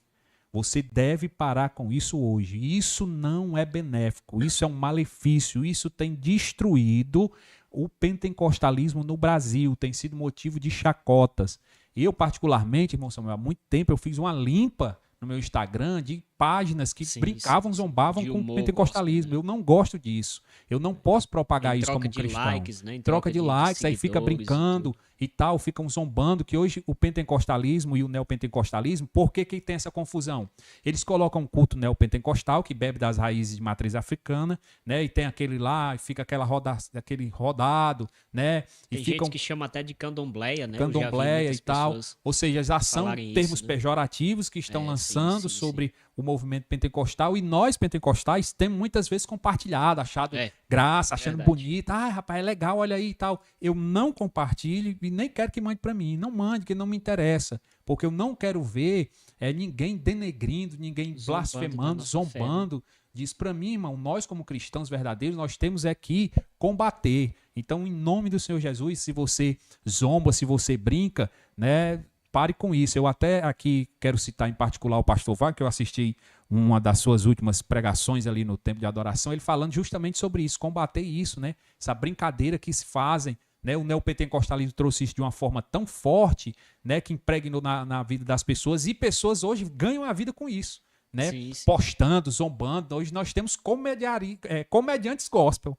Você deve parar com isso hoje. Isso não é benéfico, isso é um malefício, isso tem destruído o pentecostalismo no Brasil, tem sido motivo de chacotas. Eu, particularmente, irmão Samuel, há muito tempo eu fiz uma limpa no meu Instagram de páginas que brincavam, zombavam com o pentecostalismo. Eu não gosto disso. Eu não posso propagar isso como cristão. Likes, né? Em troca de likes, aí fica brincando e tal, ficam zombando, que hoje o pentecostalismo e o neopentecostalismo, por que tem essa confusão? Eles colocam um culto neopentecostal, que bebe das raízes de matriz africana, né? E tem aquele lá, e fica aquele rodado, né? E tem gente que chama até de candomblé, né? Candomblé e tal. Ou seja, já são termos pejorativos que estão lançando sobre o movimento pentecostal, e nós pentecostais temos muitas vezes compartilhado, achado graça, achando bonito. Ah, rapaz, é legal, olha aí e tal. Eu não compartilho e nem quero que mande para mim. Não mande, que não me interessa. Porque eu não quero ver ninguém denegrindo, ninguém blasfemando, zombando. Diz para mim, irmão, nós como cristãos verdadeiros, nós temos que combater. Então, em nome do Senhor Jesus, se você zomba, se você brinca, né, pare com isso. Eu até aqui quero citar em particular o pastor Wagner, que eu assisti uma das suas últimas pregações ali no tempo de adoração, ele falando justamente sobre isso, combater isso, né, essa brincadeira que se fazem. Né, o neopentecostalismo trouxe isso de uma forma tão forte, né, que impregnou na vida das pessoas, e pessoas hoje ganham a vida com isso. Né? Sim. Postando, zombando. Hoje nós temos comediantes gospel.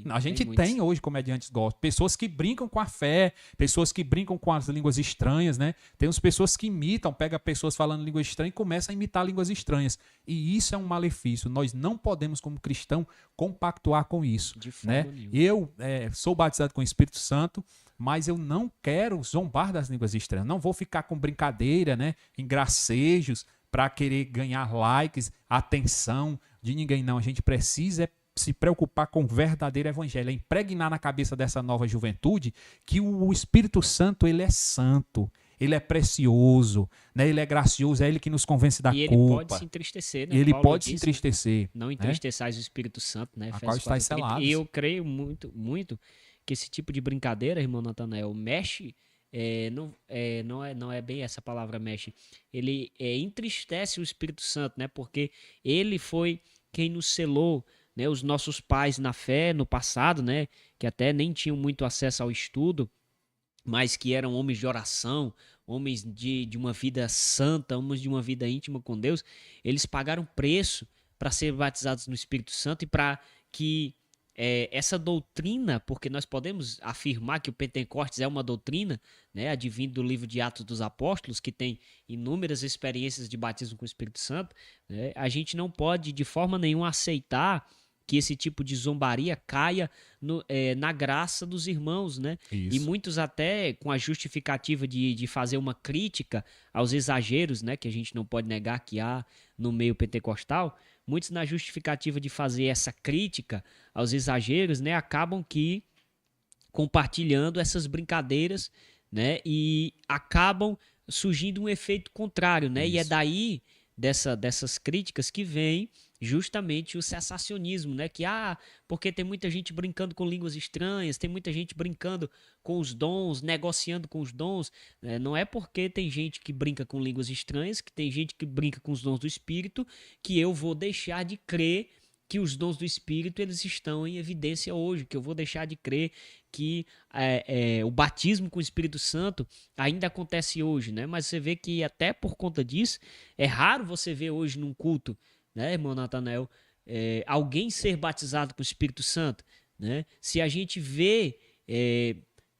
A gente tem hoje comediantes gospel. Pessoas que brincam com a fé, pessoas que brincam com as línguas estranhas, né? Temos pessoas que imitam, pega pessoas falando línguas estranhas e começam a imitar línguas estranhas. E isso é um malefício. Nós não podemos, como cristão, compactuar com isso. De forma nenhuma. Eu sou batizado com o Espírito Santo, mas eu não quero zombar das línguas estranhas. Não vou ficar com brincadeira, né? Em gracejos, para querer ganhar likes, atenção de ninguém. Não, a gente precisa se preocupar com o verdadeiro evangelho, impregnar na cabeça dessa nova juventude que o Espírito Santo, ele é santo, ele é precioso, né? Ele é gracioso, é ele que nos convence da culpa. E ele pode se entristecer, né? Ele pode se entristecer. Não entristeçais o Espírito Santo, né? A qual está selado. E eu creio muito, muito que esse tipo de brincadeira, irmão Natanael, mexe... não é bem essa palavra mexe, ele entristece o Espírito Santo, né? Porque ele foi quem nos selou, né? Os nossos pais na fé no passado, né? Que até nem tinham muito acesso ao estudo, mas que eram homens de oração, homens de uma vida santa, homens de uma vida íntima com Deus. Eles pagaram preço para ser batizados no Espírito Santo e para que essa doutrina, porque nós podemos afirmar que o Pentecostes é uma doutrina, né, advindo do livro de Atos dos Apóstolos, que tem inúmeras experiências de batismo com o Espírito Santo, né, a gente não pode de forma nenhuma aceitar que esse tipo de zombaria caia na graça dos irmãos, né? Isso. E muitos até com a justificativa de fazer uma crítica aos exageros, né, que a gente não pode negar que há no meio pentecostal, muitos na justificativa de fazer essa crítica aos exageros, né, acabam que compartilhando essas brincadeiras, né, e acabam surgindo um efeito contrário, né? Isso. E é daí dessas críticas que vem justamente o cessacionismo, né? Que porque tem muita gente brincando com línguas estranhas, tem muita gente brincando com os dons, negociando com os dons. Não é porque tem gente que brinca com línguas estranhas, que tem gente que brinca com os dons do Espírito, que eu vou deixar de crer que os dons do Espírito eles estão em evidência hoje, que eu vou deixar de crer que o batismo com o Espírito Santo ainda acontece hoje, né? Mas você vê que até por conta disso, é raro você ver hoje num culto, né, irmão Natanael, alguém ser batizado com o Espírito Santo, né? Se a gente vê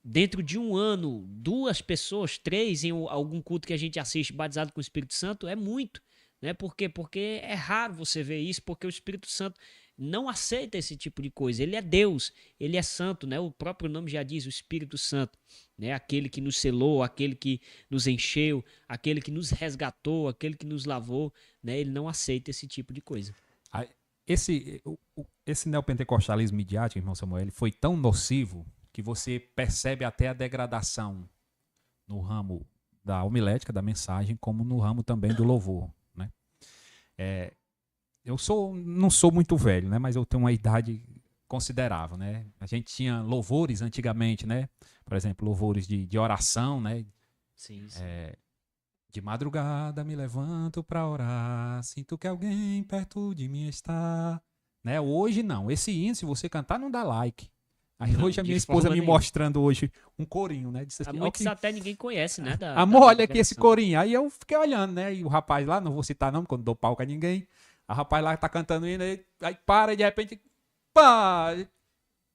dentro de um ano 2 pessoas, 3 em algum culto que a gente assiste batizado com o Espírito Santo, é muito, né? Por quê? Porque é raro você ver isso, porque o Espírito Santo não aceita esse tipo de coisa. Ele é Deus, ele é santo, né? O próprio nome já diz, o Espírito Santo, né? Aquele que nos selou, aquele que nos encheu, aquele que nos resgatou, aquele que nos lavou, né? Ele não aceita esse tipo de coisa. Esse neopentecostalismo midiático, irmão Samuel, ele foi tão nocivo que você percebe até a degradação no ramo da homilética, da mensagem, como no ramo também do louvor, né? Eu não sou muito velho, né? Mas eu tenho uma idade considerável, né? A gente tinha louvores antigamente, né? Por exemplo, louvores de oração, né? Sim. De madrugada me levanto para orar, sinto que alguém perto de mim está, né? Hoje não. Esse hino, se você cantar, não dá like. Aí não, hoje a minha esposa me mostrando hoje um corinho, né? Disse assim, muitos até ninguém conhece, né? Amor, olha aqui esse corinho. Aí eu fiquei olhando, né? E o rapaz lá, não vou citar não, porque eu não dou palco a ninguém. O rapaz lá tá cantando hino, aí para e de repente, pá!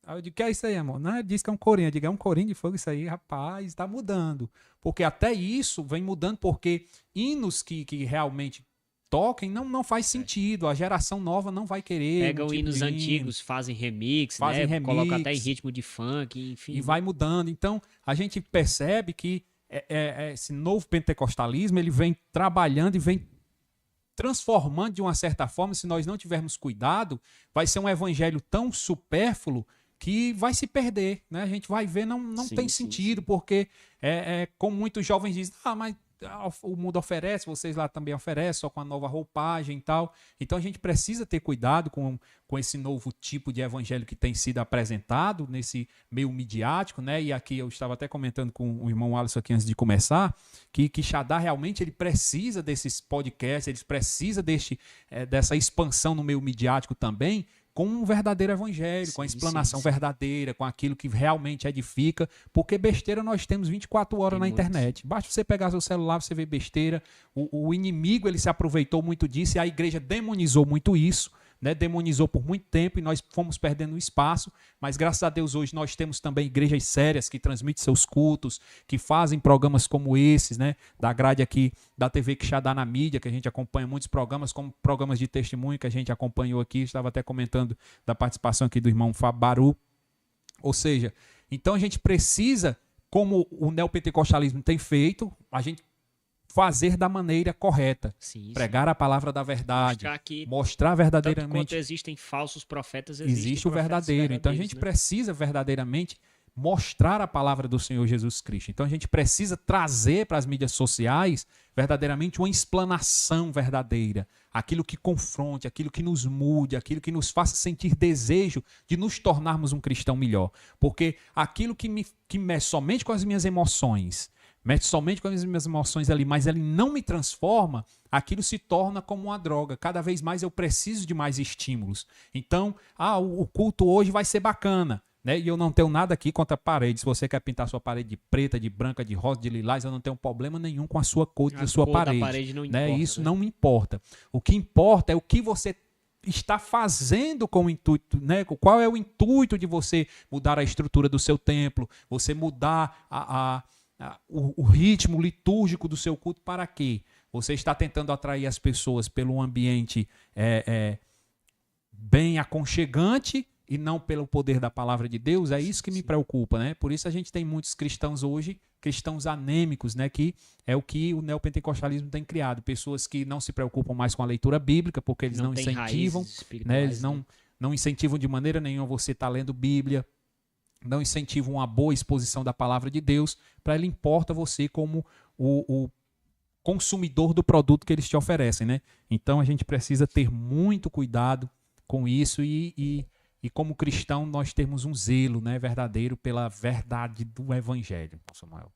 Aí eu digo, que é isso aí, amor? Não, diz que é um corinho. Eu digo, é um corinho de fogo isso aí, rapaz, tá mudando. Porque até isso vem mudando, porque hinos que realmente toquem não faz sentido. A geração nova não vai querer. Pegam hinos antigos, fazem remix, né? Colocam até em ritmo de funk, enfim. E vai mudando. Então, a gente percebe que esse novo pentecostalismo, ele vem trabalhando e vem transformando de uma certa forma, se nós não tivermos cuidado, vai ser um evangelho tão supérfluo que vai se perder, né? A gente vai ver, não tem sentido, porque como muitos jovens dizem, mas o mundo oferece, vocês lá também oferecem, só com a nova roupagem e tal. Então a gente precisa ter cuidado com esse novo tipo de evangelho que tem sido apresentado nesse meio midiático, né? E aqui eu estava até comentando com o irmão Alisson aqui antes de começar, que Quixadá realmente ele precisa desses podcasts, ele precisa dessa expansão no meio midiático também, com um verdadeiro evangelho, com a explanação verdadeira, com aquilo que realmente edifica, porque besteira nós temos 24 horas na internet. Basta você pegar seu celular, você vê besteira. O inimigo ele se aproveitou muito disso e a igreja demonizou muito isso, né? Demonizou por muito tempo e nós fomos perdendo espaço, mas graças a Deus hoje nós temos também igrejas sérias que transmitem seus cultos, que fazem programas como esses, né? Da grade aqui da TV Quixadá na mídia, que a gente acompanha muitos programas, como programas de testemunho que a gente acompanhou aqui, estava até comentando da participação aqui do irmão Fábio Baru. Ou seja, então a gente precisa, como o neopentecostalismo tem feito, a gente fazer da maneira correta, pregar a palavra da verdade, mostrar verdadeiramente. Tanto quanto existem falsos profetas, existe o verdadeiro. Então a gente precisa verdadeiramente mostrar a palavra do Senhor Jesus Cristo. Então a gente precisa trazer para as mídias sociais verdadeiramente uma explanação verdadeira, aquilo que confronte, aquilo que nos mude, aquilo que nos faça sentir desejo de nos tornarmos um cristão melhor. Porque aquilo que mexe somente com as minhas emoções, mexe somente com as minhas emoções ali, mas ele não me transforma, aquilo se torna como uma droga. Cada vez mais eu preciso de mais estímulos. Então, o culto hoje vai ser bacana, né? E eu não tenho nada aqui contra a parede. Se você quer pintar sua parede de preta, de branca, de rosa, de lilás, eu não tenho problema nenhum com a sua cor da sua parede. Da parede não importa, né? Isso não me importa. O que importa é o que você está fazendo com o intuito, né? Qual é o intuito de você mudar a estrutura do seu templo, você mudar o ritmo litúrgico do seu culto. Para quê? Você está tentando atrair as pessoas pelo ambiente bem aconchegante e não pelo poder da palavra de Deus? É isso que me preocupa, né? Por isso a gente tem muitos cristãos hoje, cristãos anêmicos, né? Que é o que o neopentecostalismo tem criado. Pessoas que não se preocupam mais com a leitura bíblica, porque eles não incentivam, né? Eles não incentivam de maneira nenhuma você estar lendo Bíblia, não incentivam uma boa exposição da palavra de Deus. Para ele importa você como o consumidor do produto que eles te oferecem, né? Então a gente precisa ter muito cuidado com isso e como cristão nós temos um zelo, né, verdadeiro pela verdade do evangelho, Samuel.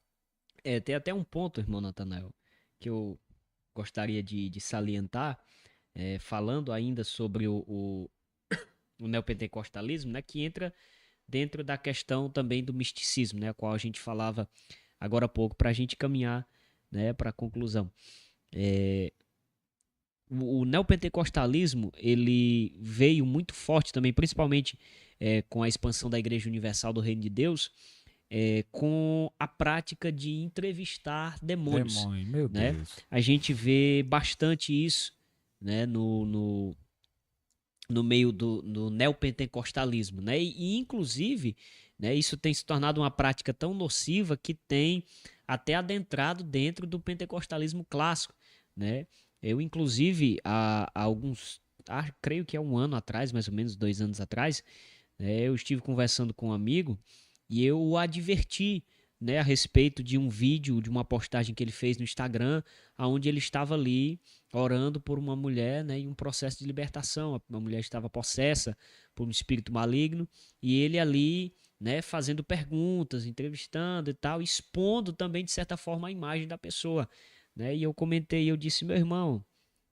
Tem até um ponto, irmão Natanael, que eu gostaria de salientar, falando ainda sobre o neopentecostalismo, né, que entra dentro da questão também do misticismo, né, a qual a gente falava agora há pouco, para a gente caminhar, né, para a conclusão. O neopentecostalismo ele veio muito forte também, principalmente com a expansão da Igreja Universal do Reino de Deus, com a prática de entrevistar demônios. Meu né? Deus. A gente vê bastante isso, né, no meio do neopentecostalismo, né? E inclusive, né, isso tem se tornado uma prática tão nociva que tem até adentrado dentro do pentecostalismo clássico, né? Eu, inclusive, há alguns, creio que há um ano atrás, mais ou menos 2 anos atrás, eu estive conversando com um amigo e eu o adverti, né, a respeito de um vídeo, de uma postagem que ele fez no Instagram, onde ele estava ali orando por uma mulher, né, em um processo de libertação. A mulher estava possessa por um espírito maligno e ele ali, né, fazendo perguntas, entrevistando e tal, expondo também, de certa forma, a imagem da pessoa. Né? E eu comentei, eu disse, meu irmão,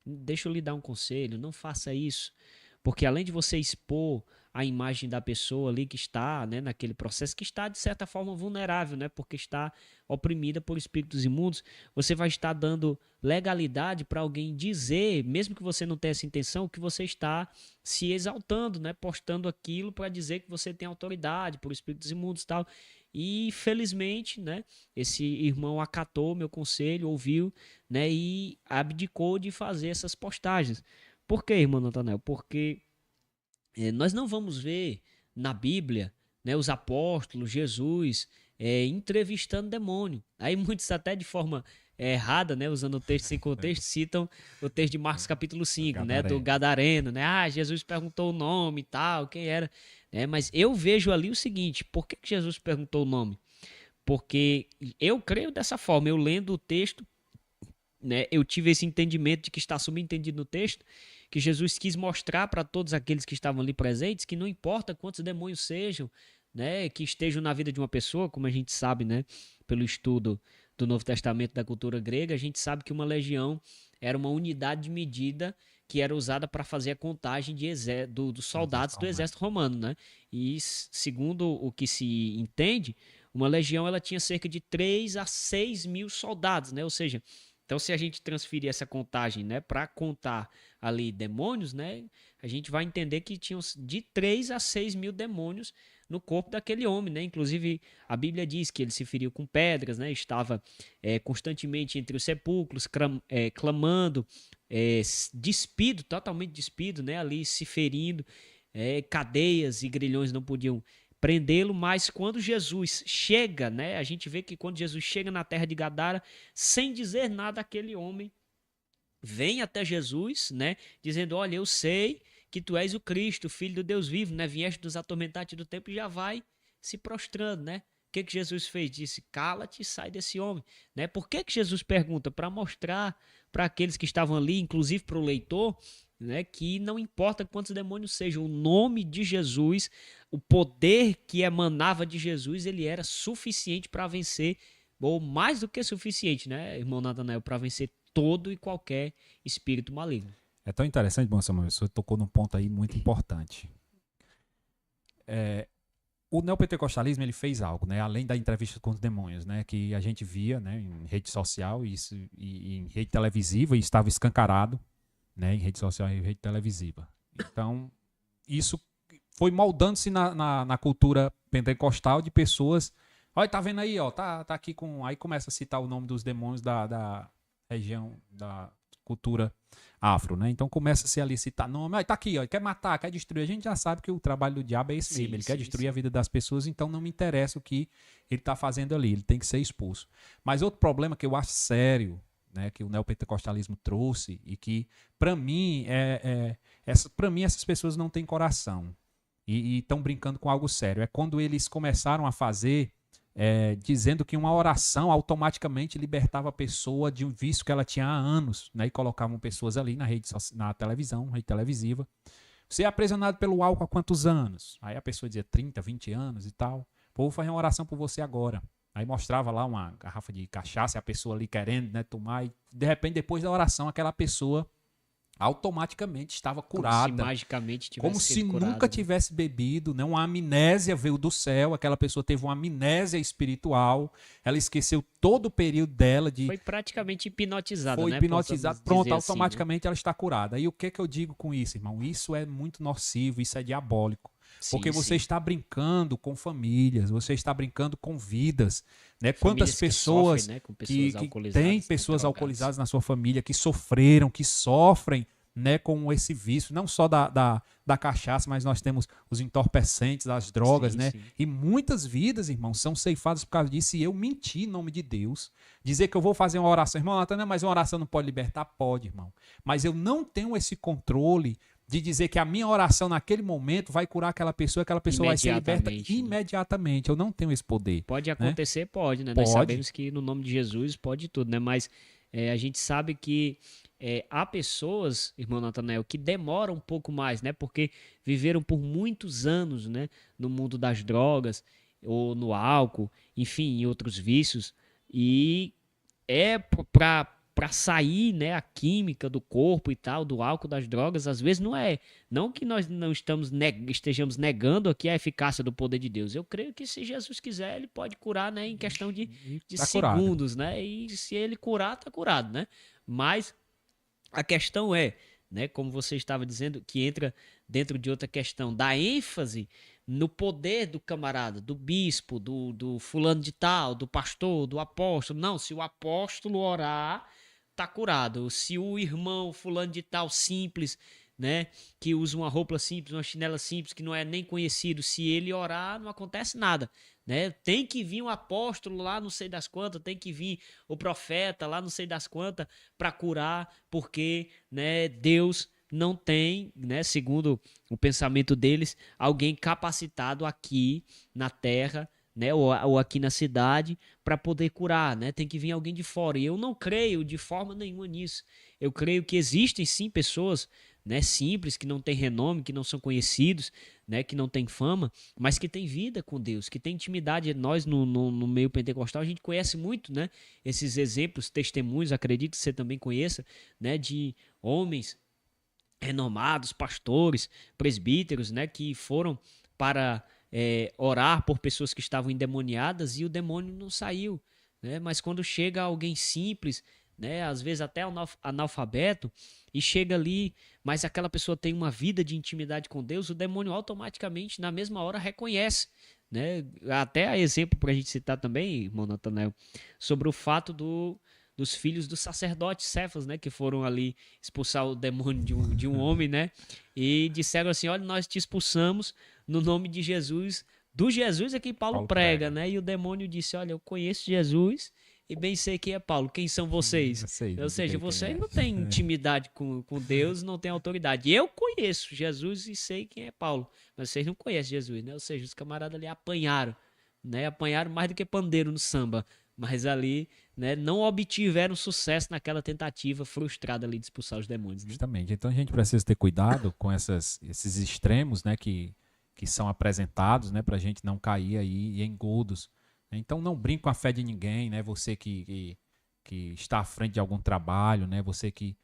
deixa eu lhe dar um conselho, não faça isso, porque além de você expor a imagem da pessoa ali que está, né, naquele processo, que está de certa forma vulnerável, né, porque está oprimida por espíritos imundos, você vai estar dando legalidade para alguém dizer, mesmo que você não tenha essa intenção, que você está se exaltando, né, postando aquilo para dizer que você tem autoridade por espíritos imundos e tal. E felizmente, né, esse irmão acatou meu conselho, ouviu, né, e abdicou de fazer essas postagens. Por quê, irmão Natanael? Porque nós não vamos ver na Bíblia, né, os apóstolos, Jesus, entrevistando demônio. Aí muitos até de forma errada, né, usando o texto sem contexto, citam o texto de Marcos capítulo 5, né, do Gadareno, né? Ah, Jesus perguntou o nome e tal, quem era, né? Mas eu vejo ali o seguinte, por que Jesus perguntou o nome? Porque eu creio dessa forma, eu lendo o texto, né, eu tive esse entendimento de que está subentendido no texto, que Jesus quis mostrar para todos aqueles que estavam ali presentes que não importa quantos demônios sejam, né, que estejam na vida de uma pessoa, como a gente sabe, né, pelo estudo do Novo Testamento da cultura grega, a gente sabe que uma legião era uma unidade de medida que era usada para fazer a contagem dos soldados do exército romano, né? E segundo o que se entende, uma legião ela tinha cerca de 3 a 6 mil soldados, né? Ou seja, então se a gente transferir essa contagem, né, para contar ali demônios, né, a gente vai entender que tinham de 3 a 6 mil demônios no corpo daquele homem, né? Inclusive a Bíblia diz que ele se feriu com pedras, né? Estava constantemente entre os sepulcros, clamando, despido, totalmente despido, né? Ali se ferindo, cadeias e grilhões não podiam prendê-lo, mas quando Jesus chega, né? A gente vê que quando Jesus chega na terra de Gadara, sem dizer nada, aquele homem vem até Jesus, né? Dizendo, olha, eu sei que tu és o Cristo, o Filho do Deus vivo, né? Vieste dos atormentantes do tempo e já vai se prostrando, né? O que Jesus fez? Disse, cala-te e sai desse homem, né? Por que Jesus pergunta? Para mostrar para aqueles que estavam ali, inclusive para o leitor, né, que não importa quantos demônios sejam, o nome de Jesus, o poder que emanava de Jesus, ele era suficiente para vencer, ou mais do que suficiente, né, irmão Natanael, para vencer todo e qualquer espírito maligno. É tão interessante, bom Samuel, você tocou num ponto aí muito importante. O neopentecostalismo ele fez algo, né? Além da entrevista com os demônios, né? Que a gente via, né? Em rede social e em rede televisiva e estava escancarado, né? Em rede social e rede televisiva. Então, isso foi moldando-se na cultura pentecostal de pessoas. Olha, tá vendo aí, ó, tá aqui com... Aí começa a citar o nome dos demônios da região da cultura afro, né? Então começa-se ali a citar nome, tá aqui, ó, quer matar, quer destruir. A gente já sabe que o trabalho do diabo é esse mesmo, ele quer destruir a vida das pessoas, então não me interessa o que ele tá fazendo ali, ele tem que ser expulso. Mas outro problema que eu acho sério, né, que o neopentecostalismo trouxe e que para mim essas pessoas não têm coração e estão brincando com algo sério. É quando eles começaram a fazer dizendo que uma oração automaticamente libertava a pessoa de um vício que ela tinha há anos, né? E colocavam pessoas ali na televisão, rede televisiva. Você é aprisionado pelo álcool há quantos anos? Aí a pessoa dizia 30, 20 anos e tal. Pô, vou fazer uma oração por você agora. Aí mostrava lá uma garrafa de cachaça, a pessoa ali querendo, né, tomar. E de repente, depois da oração, aquela pessoa automaticamente estava curada. Como se magicamente tivesse como se curado, nunca tivesse bebido, né? Uma amnésia veio do céu, aquela pessoa teve uma amnésia espiritual, ela esqueceu todo o período dela de... Foi praticamente hipnotizada, Foi né? hipnotizada, pronto, assim, automaticamente né? ela está curada. E o que eu digo com isso, irmão? Isso é muito nocivo, isso é diabólico. Porque você está brincando com famílias, você está brincando com vidas, né? Quantas pessoas sofrem, né? Com pessoas que têm pessoas alcoolizadas na sua família, que sofreram, que sofrem, né, com esse vício, não só da cachaça, mas nós temos os entorpecentes, as drogas, né? Sim. E muitas vidas, irmão, são ceifadas por causa disso. E eu menti em nome de Deus, dizer que eu vou fazer uma oração, irmão, Natanael, mas uma oração não pode libertar? Pode, irmão. Mas eu não tenho esse controle de dizer que a minha oração naquele momento vai curar aquela pessoa vai ser liberta imediatamente. Eu não tenho esse poder. Pode acontecer, né? Pode, né? Pode. Nós sabemos que no nome de Jesus pode tudo, né? Mas a gente sabe que há pessoas, irmão Natanael, que demoram um pouco mais, né? Porque viveram por muitos anos, né? No mundo das drogas ou no álcool, enfim, em outros vícios. E para sair, né, a química do corpo e tal, do álcool, das drogas, às vezes não que nós não estejamos negando aqui a eficácia do poder de Deus. Eu creio que se Jesus quiser, ele pode curar, né, em questão de segundos, né? E se ele curar, tá curado, né? Mas a questão né, como você estava dizendo, que entra dentro de outra questão, da ênfase no poder do camarada, do bispo, do fulano de tal, do pastor, do apóstolo. Não, se o apóstolo orar, tá curado. Se o irmão fulano de tal simples né, que usa uma roupa simples, uma chinela simples, que não é nem conhecido, se ele orar, não acontece nada, né? Tem que vir um apóstolo lá, não sei das quantas, tem que vir o profeta lá, não sei das quantas, para curar, porque, né, Deus não tem, né, segundo o pensamento deles, alguém capacitado aqui na terra, né, ou aqui na cidade, para poder curar, né? Tem que vir alguém de fora. E eu não creio de forma nenhuma nisso. Eu creio que existem sim pessoas, né, simples, que não têm renome, que não são conhecidos, né, que não têm fama, mas que têm vida com Deus, que têm intimidade. Nós no meio pentecostal a gente conhece muito, né, esses exemplos, testemunhos, acredito que você também conheça, né, de homens renomados, pastores, presbíteros, né, que foram para orar por pessoas que estavam endemoniadas e o demônio não saiu, né? Mas quando chega alguém simples, né, às vezes até analfabeto, e chega ali, mas aquela pessoa tem uma vida de intimidade com Deus, o demônio automaticamente, na mesma hora, reconhece, né? Até há exemplo para a gente citar também, irmão Natanael, sobre o fato dos filhos do sacerdote Cefas, né, que foram ali expulsar o demônio de um homem, né, e disseram assim, olha, nós te expulsamos no nome de Jesus, do Jesus é quem Paulo prega, né, e o demônio disse, olha, eu conheço Jesus e bem sei quem é Paulo, quem são vocês? Ou seja, vocês não têm intimidade com Deus, não têm autoridade. Eu conheço Jesus e sei quem é Paulo, mas vocês não conhecem Jesus, né, ou seja, os camaradas ali apanharam, né, apanharam mais do que pandeiro no samba, mas ali, né, não obtiveram sucesso naquela tentativa frustrada ali de expulsar os demônios. Né? Justamente. Então a gente precisa ter cuidado com esses extremos, né, que são apresentados, né, para a gente não cair aí em engodos. Então não brinque com a fé de ninguém, né? Você que está à frente de algum trabalho, né? Você que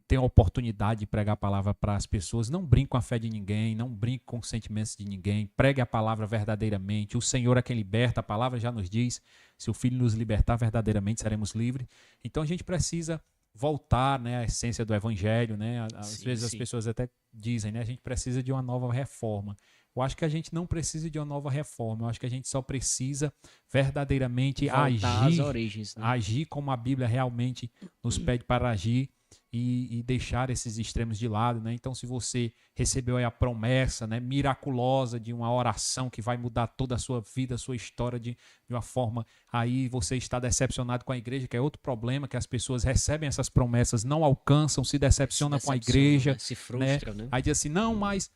tem a oportunidade de pregar a palavra para as pessoas, não brinque com a fé de ninguém, não brinque com os sentimentos de ninguém, pregue a palavra verdadeiramente. O Senhor é quem liberta, a palavra já nos diz, se o Filho nos libertar verdadeiramente seremos livres. Então a gente precisa voltar, né, à essência do Evangelho, né? Às vezes as pessoas até dizem, né, a gente precisa de uma nova reforma. Eu acho que a gente não precisa de uma nova reforma, eu acho que a gente só precisa verdadeiramente voltar às origens, né? Agir como a Bíblia realmente nos pede para agir e deixar esses extremos de lado, né? Então, se você recebeu aí a promessa, né, miraculosa de uma oração que vai mudar toda a sua vida, a sua história de uma forma, aí você está decepcionado com a igreja, que é outro problema, que as pessoas recebem essas promessas, não alcançam, se decepcionam com a igreja, né? Se frustram, né? Aí diz assim, não, mas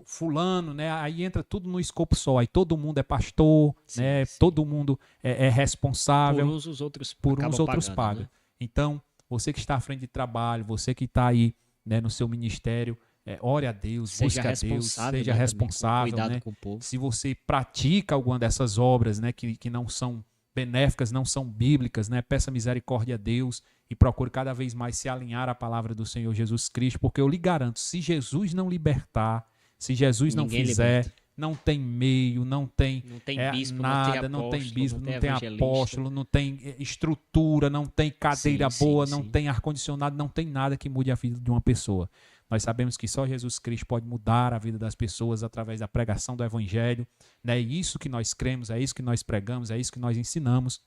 fulano, né? Aí entra tudo no escopo só, aí todo mundo é pastor, sim, né? Sim. Todo mundo é responsável. Por uns os outros pagam. Né? Então, você que está à frente de trabalho, você que está aí, né, no seu ministério, ore a Deus, busque a Deus, seja responsável, né? Com o povo. Se você pratica alguma dessas obras, né, que não são benéficas, não são bíblicas, né, peça misericórdia a Deus e procure cada vez mais se alinhar à palavra do Senhor Jesus Cristo, porque eu lhe garanto, se Jesus não libertar, se Jesus não fizer, liberta. Não tem meio, não tem bispo, nada, não tem bispo, não tem apóstolo, não tem estrutura, não tem cadeira boa, não tem ar-condicionado, não tem nada que mude a vida de uma pessoa. Nós sabemos que só Jesus Cristo pode mudar a vida das pessoas através da pregação do Evangelho. É isso que nós cremos, é isso que nós pregamos, é isso que nós ensinamos.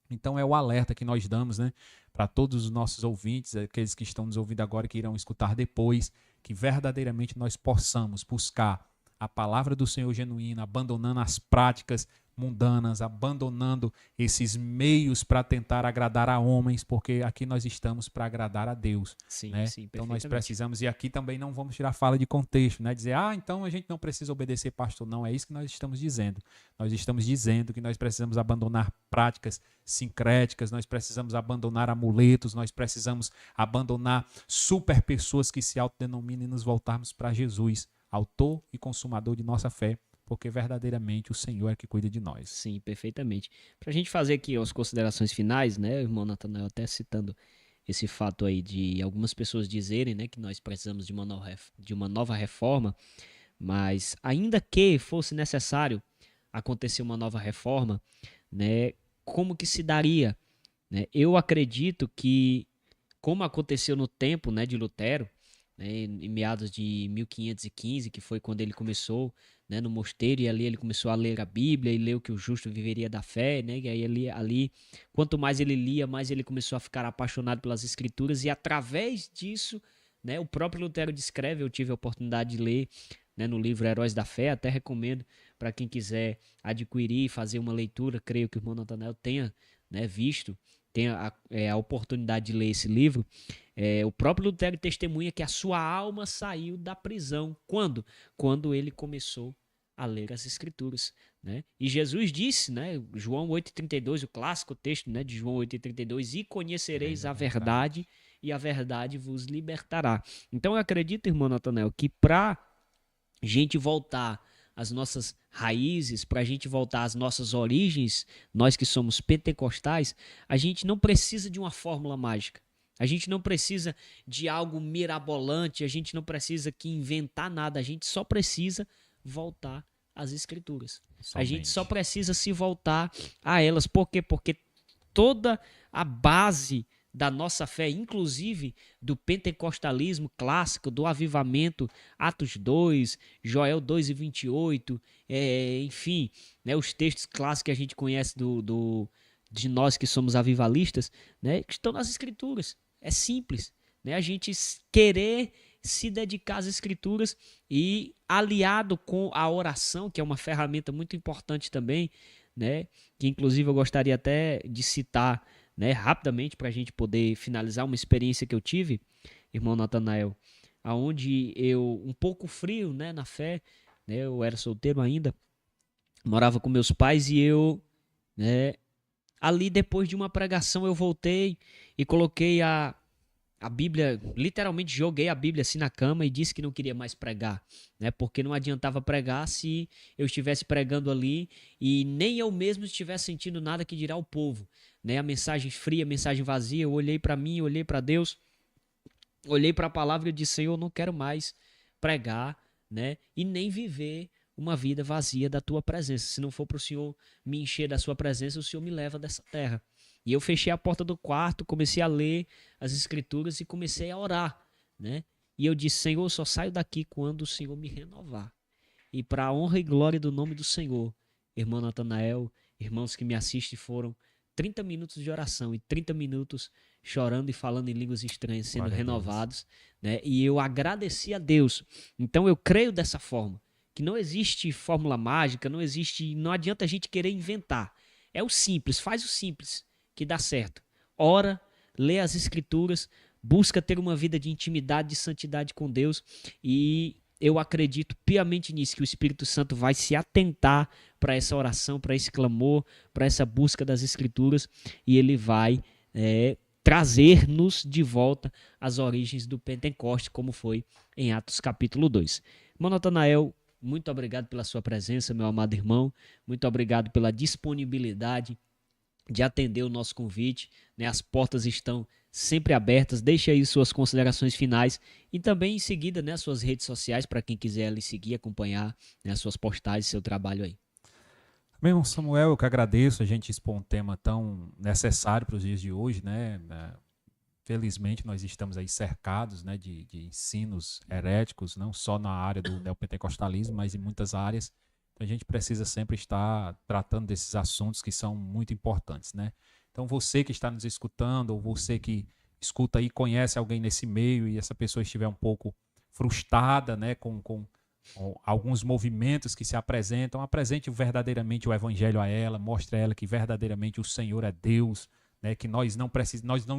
Então é o alerta que nós damos, né, para todos os nossos ouvintes, aqueles que estão nos ouvindo agora e que irão escutar depois, que verdadeiramente nós possamos buscar a palavra do Senhor genuína, abandonando as práticas mundanas, abandonando esses meios para tentar agradar a homens, porque aqui nós estamos para agradar a Deus. Sim, né? sim, então nós precisamos, e aqui também não vamos tirar fala de contexto, né? Dizer, então a gente não precisa obedecer pastor. Não, é isso que nós estamos dizendo. Nós estamos dizendo que nós precisamos abandonar práticas sincréticas, nós precisamos abandonar amuletos, nós precisamos abandonar super pessoas que se autodenominam e nos voltarmos para Jesus, autor e consumador de nossa fé, porque verdadeiramente o Senhor é que cuida de nós. Sim, perfeitamente. Para a gente fazer aqui as considerações finais, né, o irmão Natanael até citando esse fato aí de algumas pessoas dizerem, né, que nós precisamos de uma nova reforma, mas ainda que fosse necessário acontecer uma nova reforma, né, como que se daria? Né? Eu acredito que, como aconteceu no tempo, né, de Lutero, né, em meados de 1515, que foi quando ele começou, né, no mosteiro, e ali ele começou a ler a Bíblia e leu que o justo viveria da fé, né, e aí ali, quanto mais ele lia, mais ele começou a ficar apaixonado pelas Escrituras, e através disso, né? O próprio Lutero descreve, eu tive a oportunidade de ler, né, no livro Heróis da Fé, até recomendo para quem quiser adquirir e fazer uma leitura, creio que o irmão Natanael tenha, né, visto, tenha a oportunidade de ler esse livro. O próprio Lutero testemunha que a sua alma saiu da prisão. Quando? Quando ele começou a ler as Escrituras, né? E Jesus disse, né, João 8,32, o clássico texto, né, de João 8,32, e conhecereis a verdade, e a verdade vos libertará. Então eu acredito, irmão Natanael, que para a gente voltar às nossas raízes, para a gente voltar às nossas origens, nós que somos pentecostais, a gente não precisa de uma fórmula mágica. A gente não precisa de algo mirabolante, a gente não precisa que inventar nada, a gente só precisa voltar às Escrituras. Somente. A gente só precisa se voltar a elas. Por quê? Porque toda a base da nossa fé, inclusive do pentecostalismo clássico, do avivamento, Atos 2, Joel 2:28, enfim, né, os textos clássicos que a gente conhece de nós que somos avivalistas, né, que estão nas Escrituras. É simples, né, a gente querer se dedicar às Escrituras e aliado com a oração, que é uma ferramenta muito importante também, né, que inclusive eu gostaria até de citar, né, rapidamente para a gente poder finalizar uma experiência que eu tive, irmão Natanael, aonde eu, um pouco frio, né, na fé, né, eu era solteiro ainda, morava com meus pais e eu, né, ali depois de uma pregação eu voltei e coloquei a Bíblia, literalmente joguei a Bíblia assim na cama e disse que não queria mais pregar, né? Porque não adiantava pregar se eu estivesse pregando ali e nem eu mesmo estivesse sentindo nada, que dirá o povo, né? A mensagem fria, a mensagem vazia. Eu olhei para mim, olhei para Deus, olhei para a palavra e disse: Senhor, eu não quero mais pregar, né? E nem viver uma vida vazia da tua presença. Se não for para o Senhor me encher da sua presença, o Senhor me leva dessa terra. E eu fechei a porta do quarto, comecei a ler as Escrituras e comecei a orar, né? E eu disse: Senhor, eu só saio daqui quando o Senhor me renovar. E para a honra e glória do nome do Senhor, irmão Natanael, irmãos que me assistem, foram 30 minutos de oração e 30 minutos chorando e falando em línguas estranhas, sendo renovados, né? E eu agradeci a Deus. Então eu creio dessa forma, que não existe fórmula mágica, não adianta a gente querer inventar. É o simples, faz o simples, que dá certo. Ora, lê as Escrituras, busca ter uma vida de intimidade, de santidade com Deus, e eu acredito piamente nisso, que o Espírito Santo vai se atentar para essa oração, para esse clamor, para essa busca das Escrituras, e ele vai trazer-nos de volta às origens do Pentecoste, como foi em Atos capítulo 2. Irmão Natanael, muito obrigado pela sua presença, meu amado irmão, muito obrigado pela disponibilidade de atender o nosso convite, né? As portas estão sempre abertas. Deixe aí suas considerações finais e também em seguida, né, suas redes sociais para quem quiser lhe seguir, acompanhar, né, as suas postagens, seu trabalho aí. Bem, irmão Samuel, eu que agradeço a gente expor um tema tão necessário para os dias de hoje, né? Felizmente nós estamos aí cercados, né, de ensinos heréticos, não só na área do neopentecostalismo, mas em muitas áreas. A gente precisa sempre estar tratando desses assuntos que são muito importantes, né? Então você que está nos escutando, ou você que escuta aí, conhece alguém nesse meio e essa pessoa estiver um pouco frustrada, né, com alguns movimentos que se apresentam, apresente verdadeiramente o evangelho a ela, mostre a ela que verdadeiramente o Senhor é Deus, né, que nós não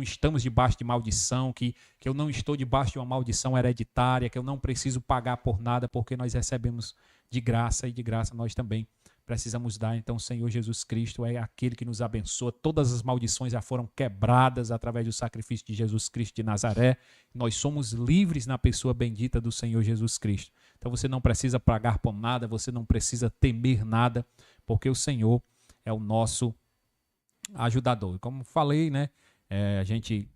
estamos debaixo de maldição, que eu não estou debaixo de uma maldição hereditária, que eu não preciso pagar por nada, porque nós recebemos de graça, e de graça nós também precisamos dar. Então o Senhor Jesus Cristo é aquele que nos abençoa. Todas as maldições já foram quebradas através do sacrifício de Jesus Cristo de Nazaré. Nós somos livres na pessoa bendita do Senhor Jesus Cristo. Então você não precisa pagar por nada, você não precisa temer nada, porque o Senhor é o nosso ajudador. E como falei, né, a gente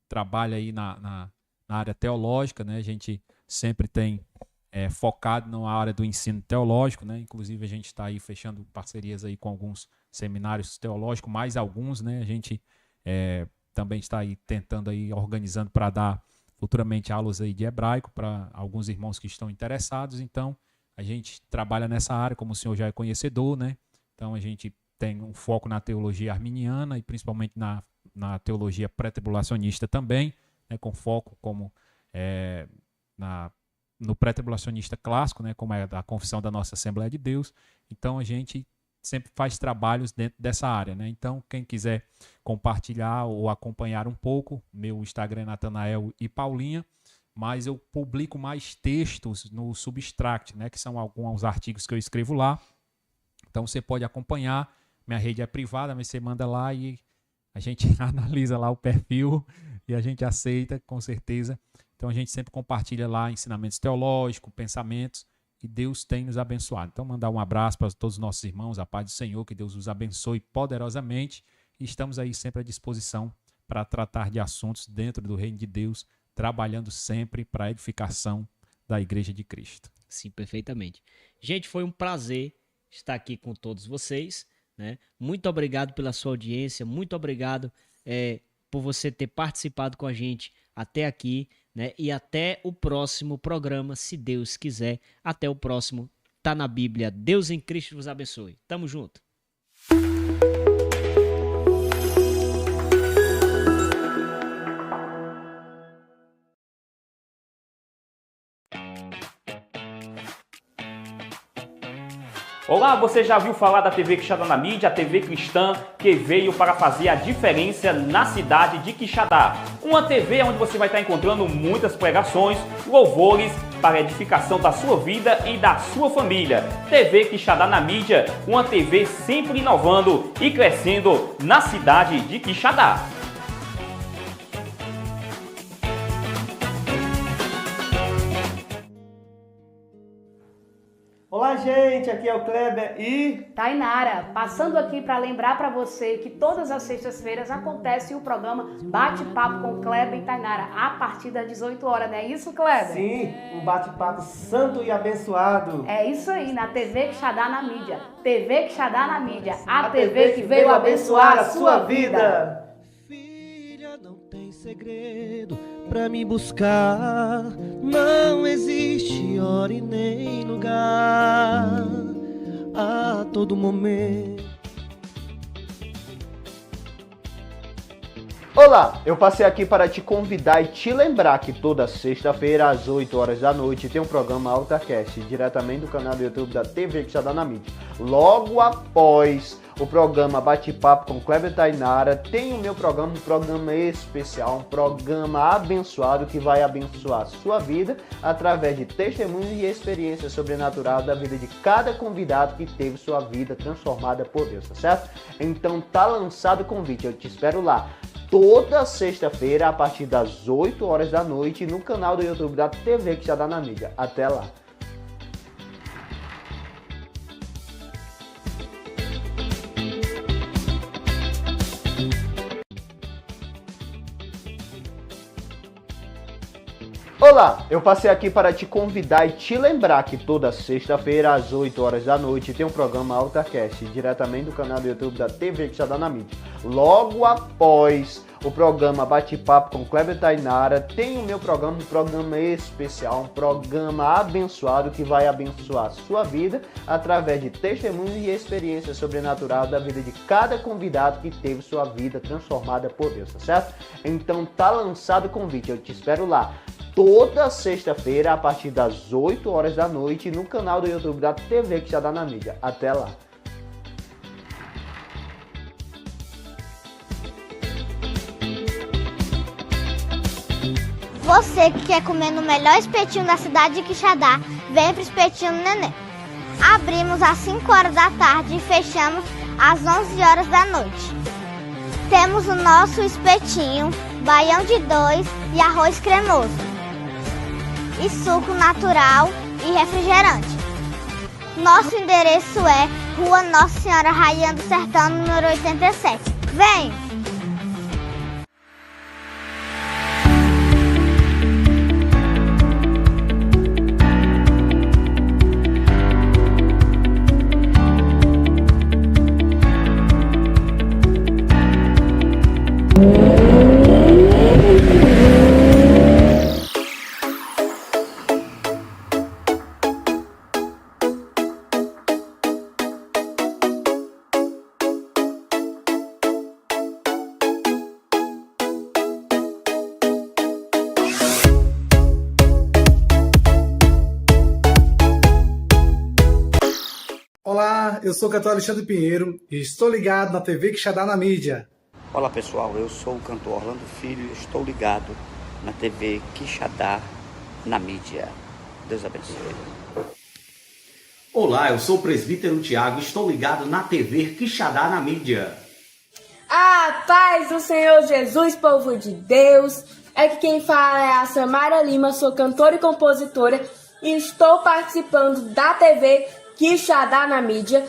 trabalha aí na área teológica, né, a gente sempre tem focado na área do ensino teológico, né? Inclusive a gente está aí fechando parcerias aí com alguns seminários teológicos, mais alguns, né? A gente também está aí tentando aí, organizando para dar futuramente aulas aí de hebraico para alguns irmãos que estão interessados. Então a gente trabalha nessa área, como o senhor já é conhecedor, né? Então a gente tem um foco na teologia arminiana e principalmente na teologia pré-tribulacionista também, né? Com foco, como no pré-tribulacionista clássico, né, como é a confissão da nossa Assembleia de Deus. Então a gente sempre faz trabalhos dentro dessa área, né? Então quem quiser compartilhar ou acompanhar um pouco, meu Instagram é Natanael e Paulinha, mas eu publico mais textos no Substract, né, que são alguns artigos que eu escrevo lá. Então você pode acompanhar, minha rede é privada, mas você manda lá e a gente analisa lá o perfil e a gente aceita, com certeza. Então a gente sempre compartilha lá ensinamentos teológicos, pensamentos, e Deus tem nos abençoado. Então mandar um abraço para todos os nossos irmãos, a paz do Senhor, que Deus os abençoe poderosamente, e estamos aí sempre à disposição para tratar de assuntos dentro do reino de Deus, trabalhando sempre para a edificação da Igreja de Cristo. Sim, perfeitamente. Gente, foi um prazer estar aqui com todos vocês, né? Muito obrigado pela sua audiência, muito obrigado por você ter participado com a gente até aqui, né? E até o próximo programa, se Deus quiser. Até o próximo. Tá na Bíblia. Deus em Cristo vos abençoe. Tamo junto. Olá, você já viu falar da TV Quixadá na mídia, a TV cristã que veio para fazer a diferença na cidade de Quixadá. Uma TV onde você vai estar encontrando muitas pregações, louvores para a edificação da sua vida e da sua família. TV Quixadá na mídia, uma TV sempre inovando e crescendo na cidade de Quixadá. Olá, gente, aqui é o Kleber e Tainara, passando aqui para lembrar para você que todas as sextas-feiras acontece o programa Bate-Papo com Kleber e Tainara, a partir das 18 horas, não é isso, Kleber? Sim, um bate-papo santo e abençoado. É isso aí, na TV Quixadá na mídia. TV Quixadá na mídia, a TV que veio abençoar a sua vida. Filha, não tem segredo pra me buscar, não existe hora e nem lugar, a todo momento. Olá, eu passei aqui para te convidar e te lembrar que toda sexta-feira às 8 horas da noite tem um programa AltaCast, diretamente do canal do YouTube da TV Quixadá na mídia. Logo após o programa Bate-Papo com Kleber e Tainara, tem o meu programa, um programa especial, um programa abençoado que vai abençoar a sua vida através de testemunhos e experiências sobrenaturais da vida de cada convidado que teve sua vida transformada por Deus, tá certo? Então tá lançado o convite, eu te espero lá. Toda sexta-feira, a partir das 8 horas da noite, no canal do YouTube da TV Quixadá na mídia. Até lá! Olá, eu passei aqui para te convidar e te lembrar que toda sexta-feira às 8 horas da noite tem um programa AltaCast, diretamente do canal do YouTube da TV Quixadá na mídia. Logo após o programa Bate-Papo com Kleber e Tainara, tem o meu programa, um programa especial, um programa abençoado que vai abençoar a sua vida através de testemunhos e experiências sobrenaturais da vida de cada convidado que teve sua vida transformada por Deus, tá certo? Então tá lançado o convite, eu te espero lá. Toda sexta-feira, a partir das 8 horas da noite, no canal do YouTube da TV Quixadá na mídia. Até lá! Você que quer comer no melhor espetinho da cidade de Quixadá, vem pro Espetinho Neném. Abrimos às 5 horas da tarde e fechamos às 11 horas da noite. Temos o nosso espetinho, baião de 2 e arroz cremoso. E suco natural e refrigerante. Nosso endereço é Rua Nossa Senhora Rainha do Sertão, número 87. Vem! eu sou o cantor Alexandre Pinheiro e estou ligado na TV Quixadá na mídia. Olá pessoal, eu sou o cantor Orlando Filho, estou ligado na TV Quixadá na mídia. Deus abençoe. Olá, eu sou o presbítero Tiago, estou ligado na TV Quixadá na mídia. A paz do Senhor Jesus, povo de Deus. Aqui quem fala é a Samara Lima, sou cantora e compositora e estou participando da TV Quixadá na mídia.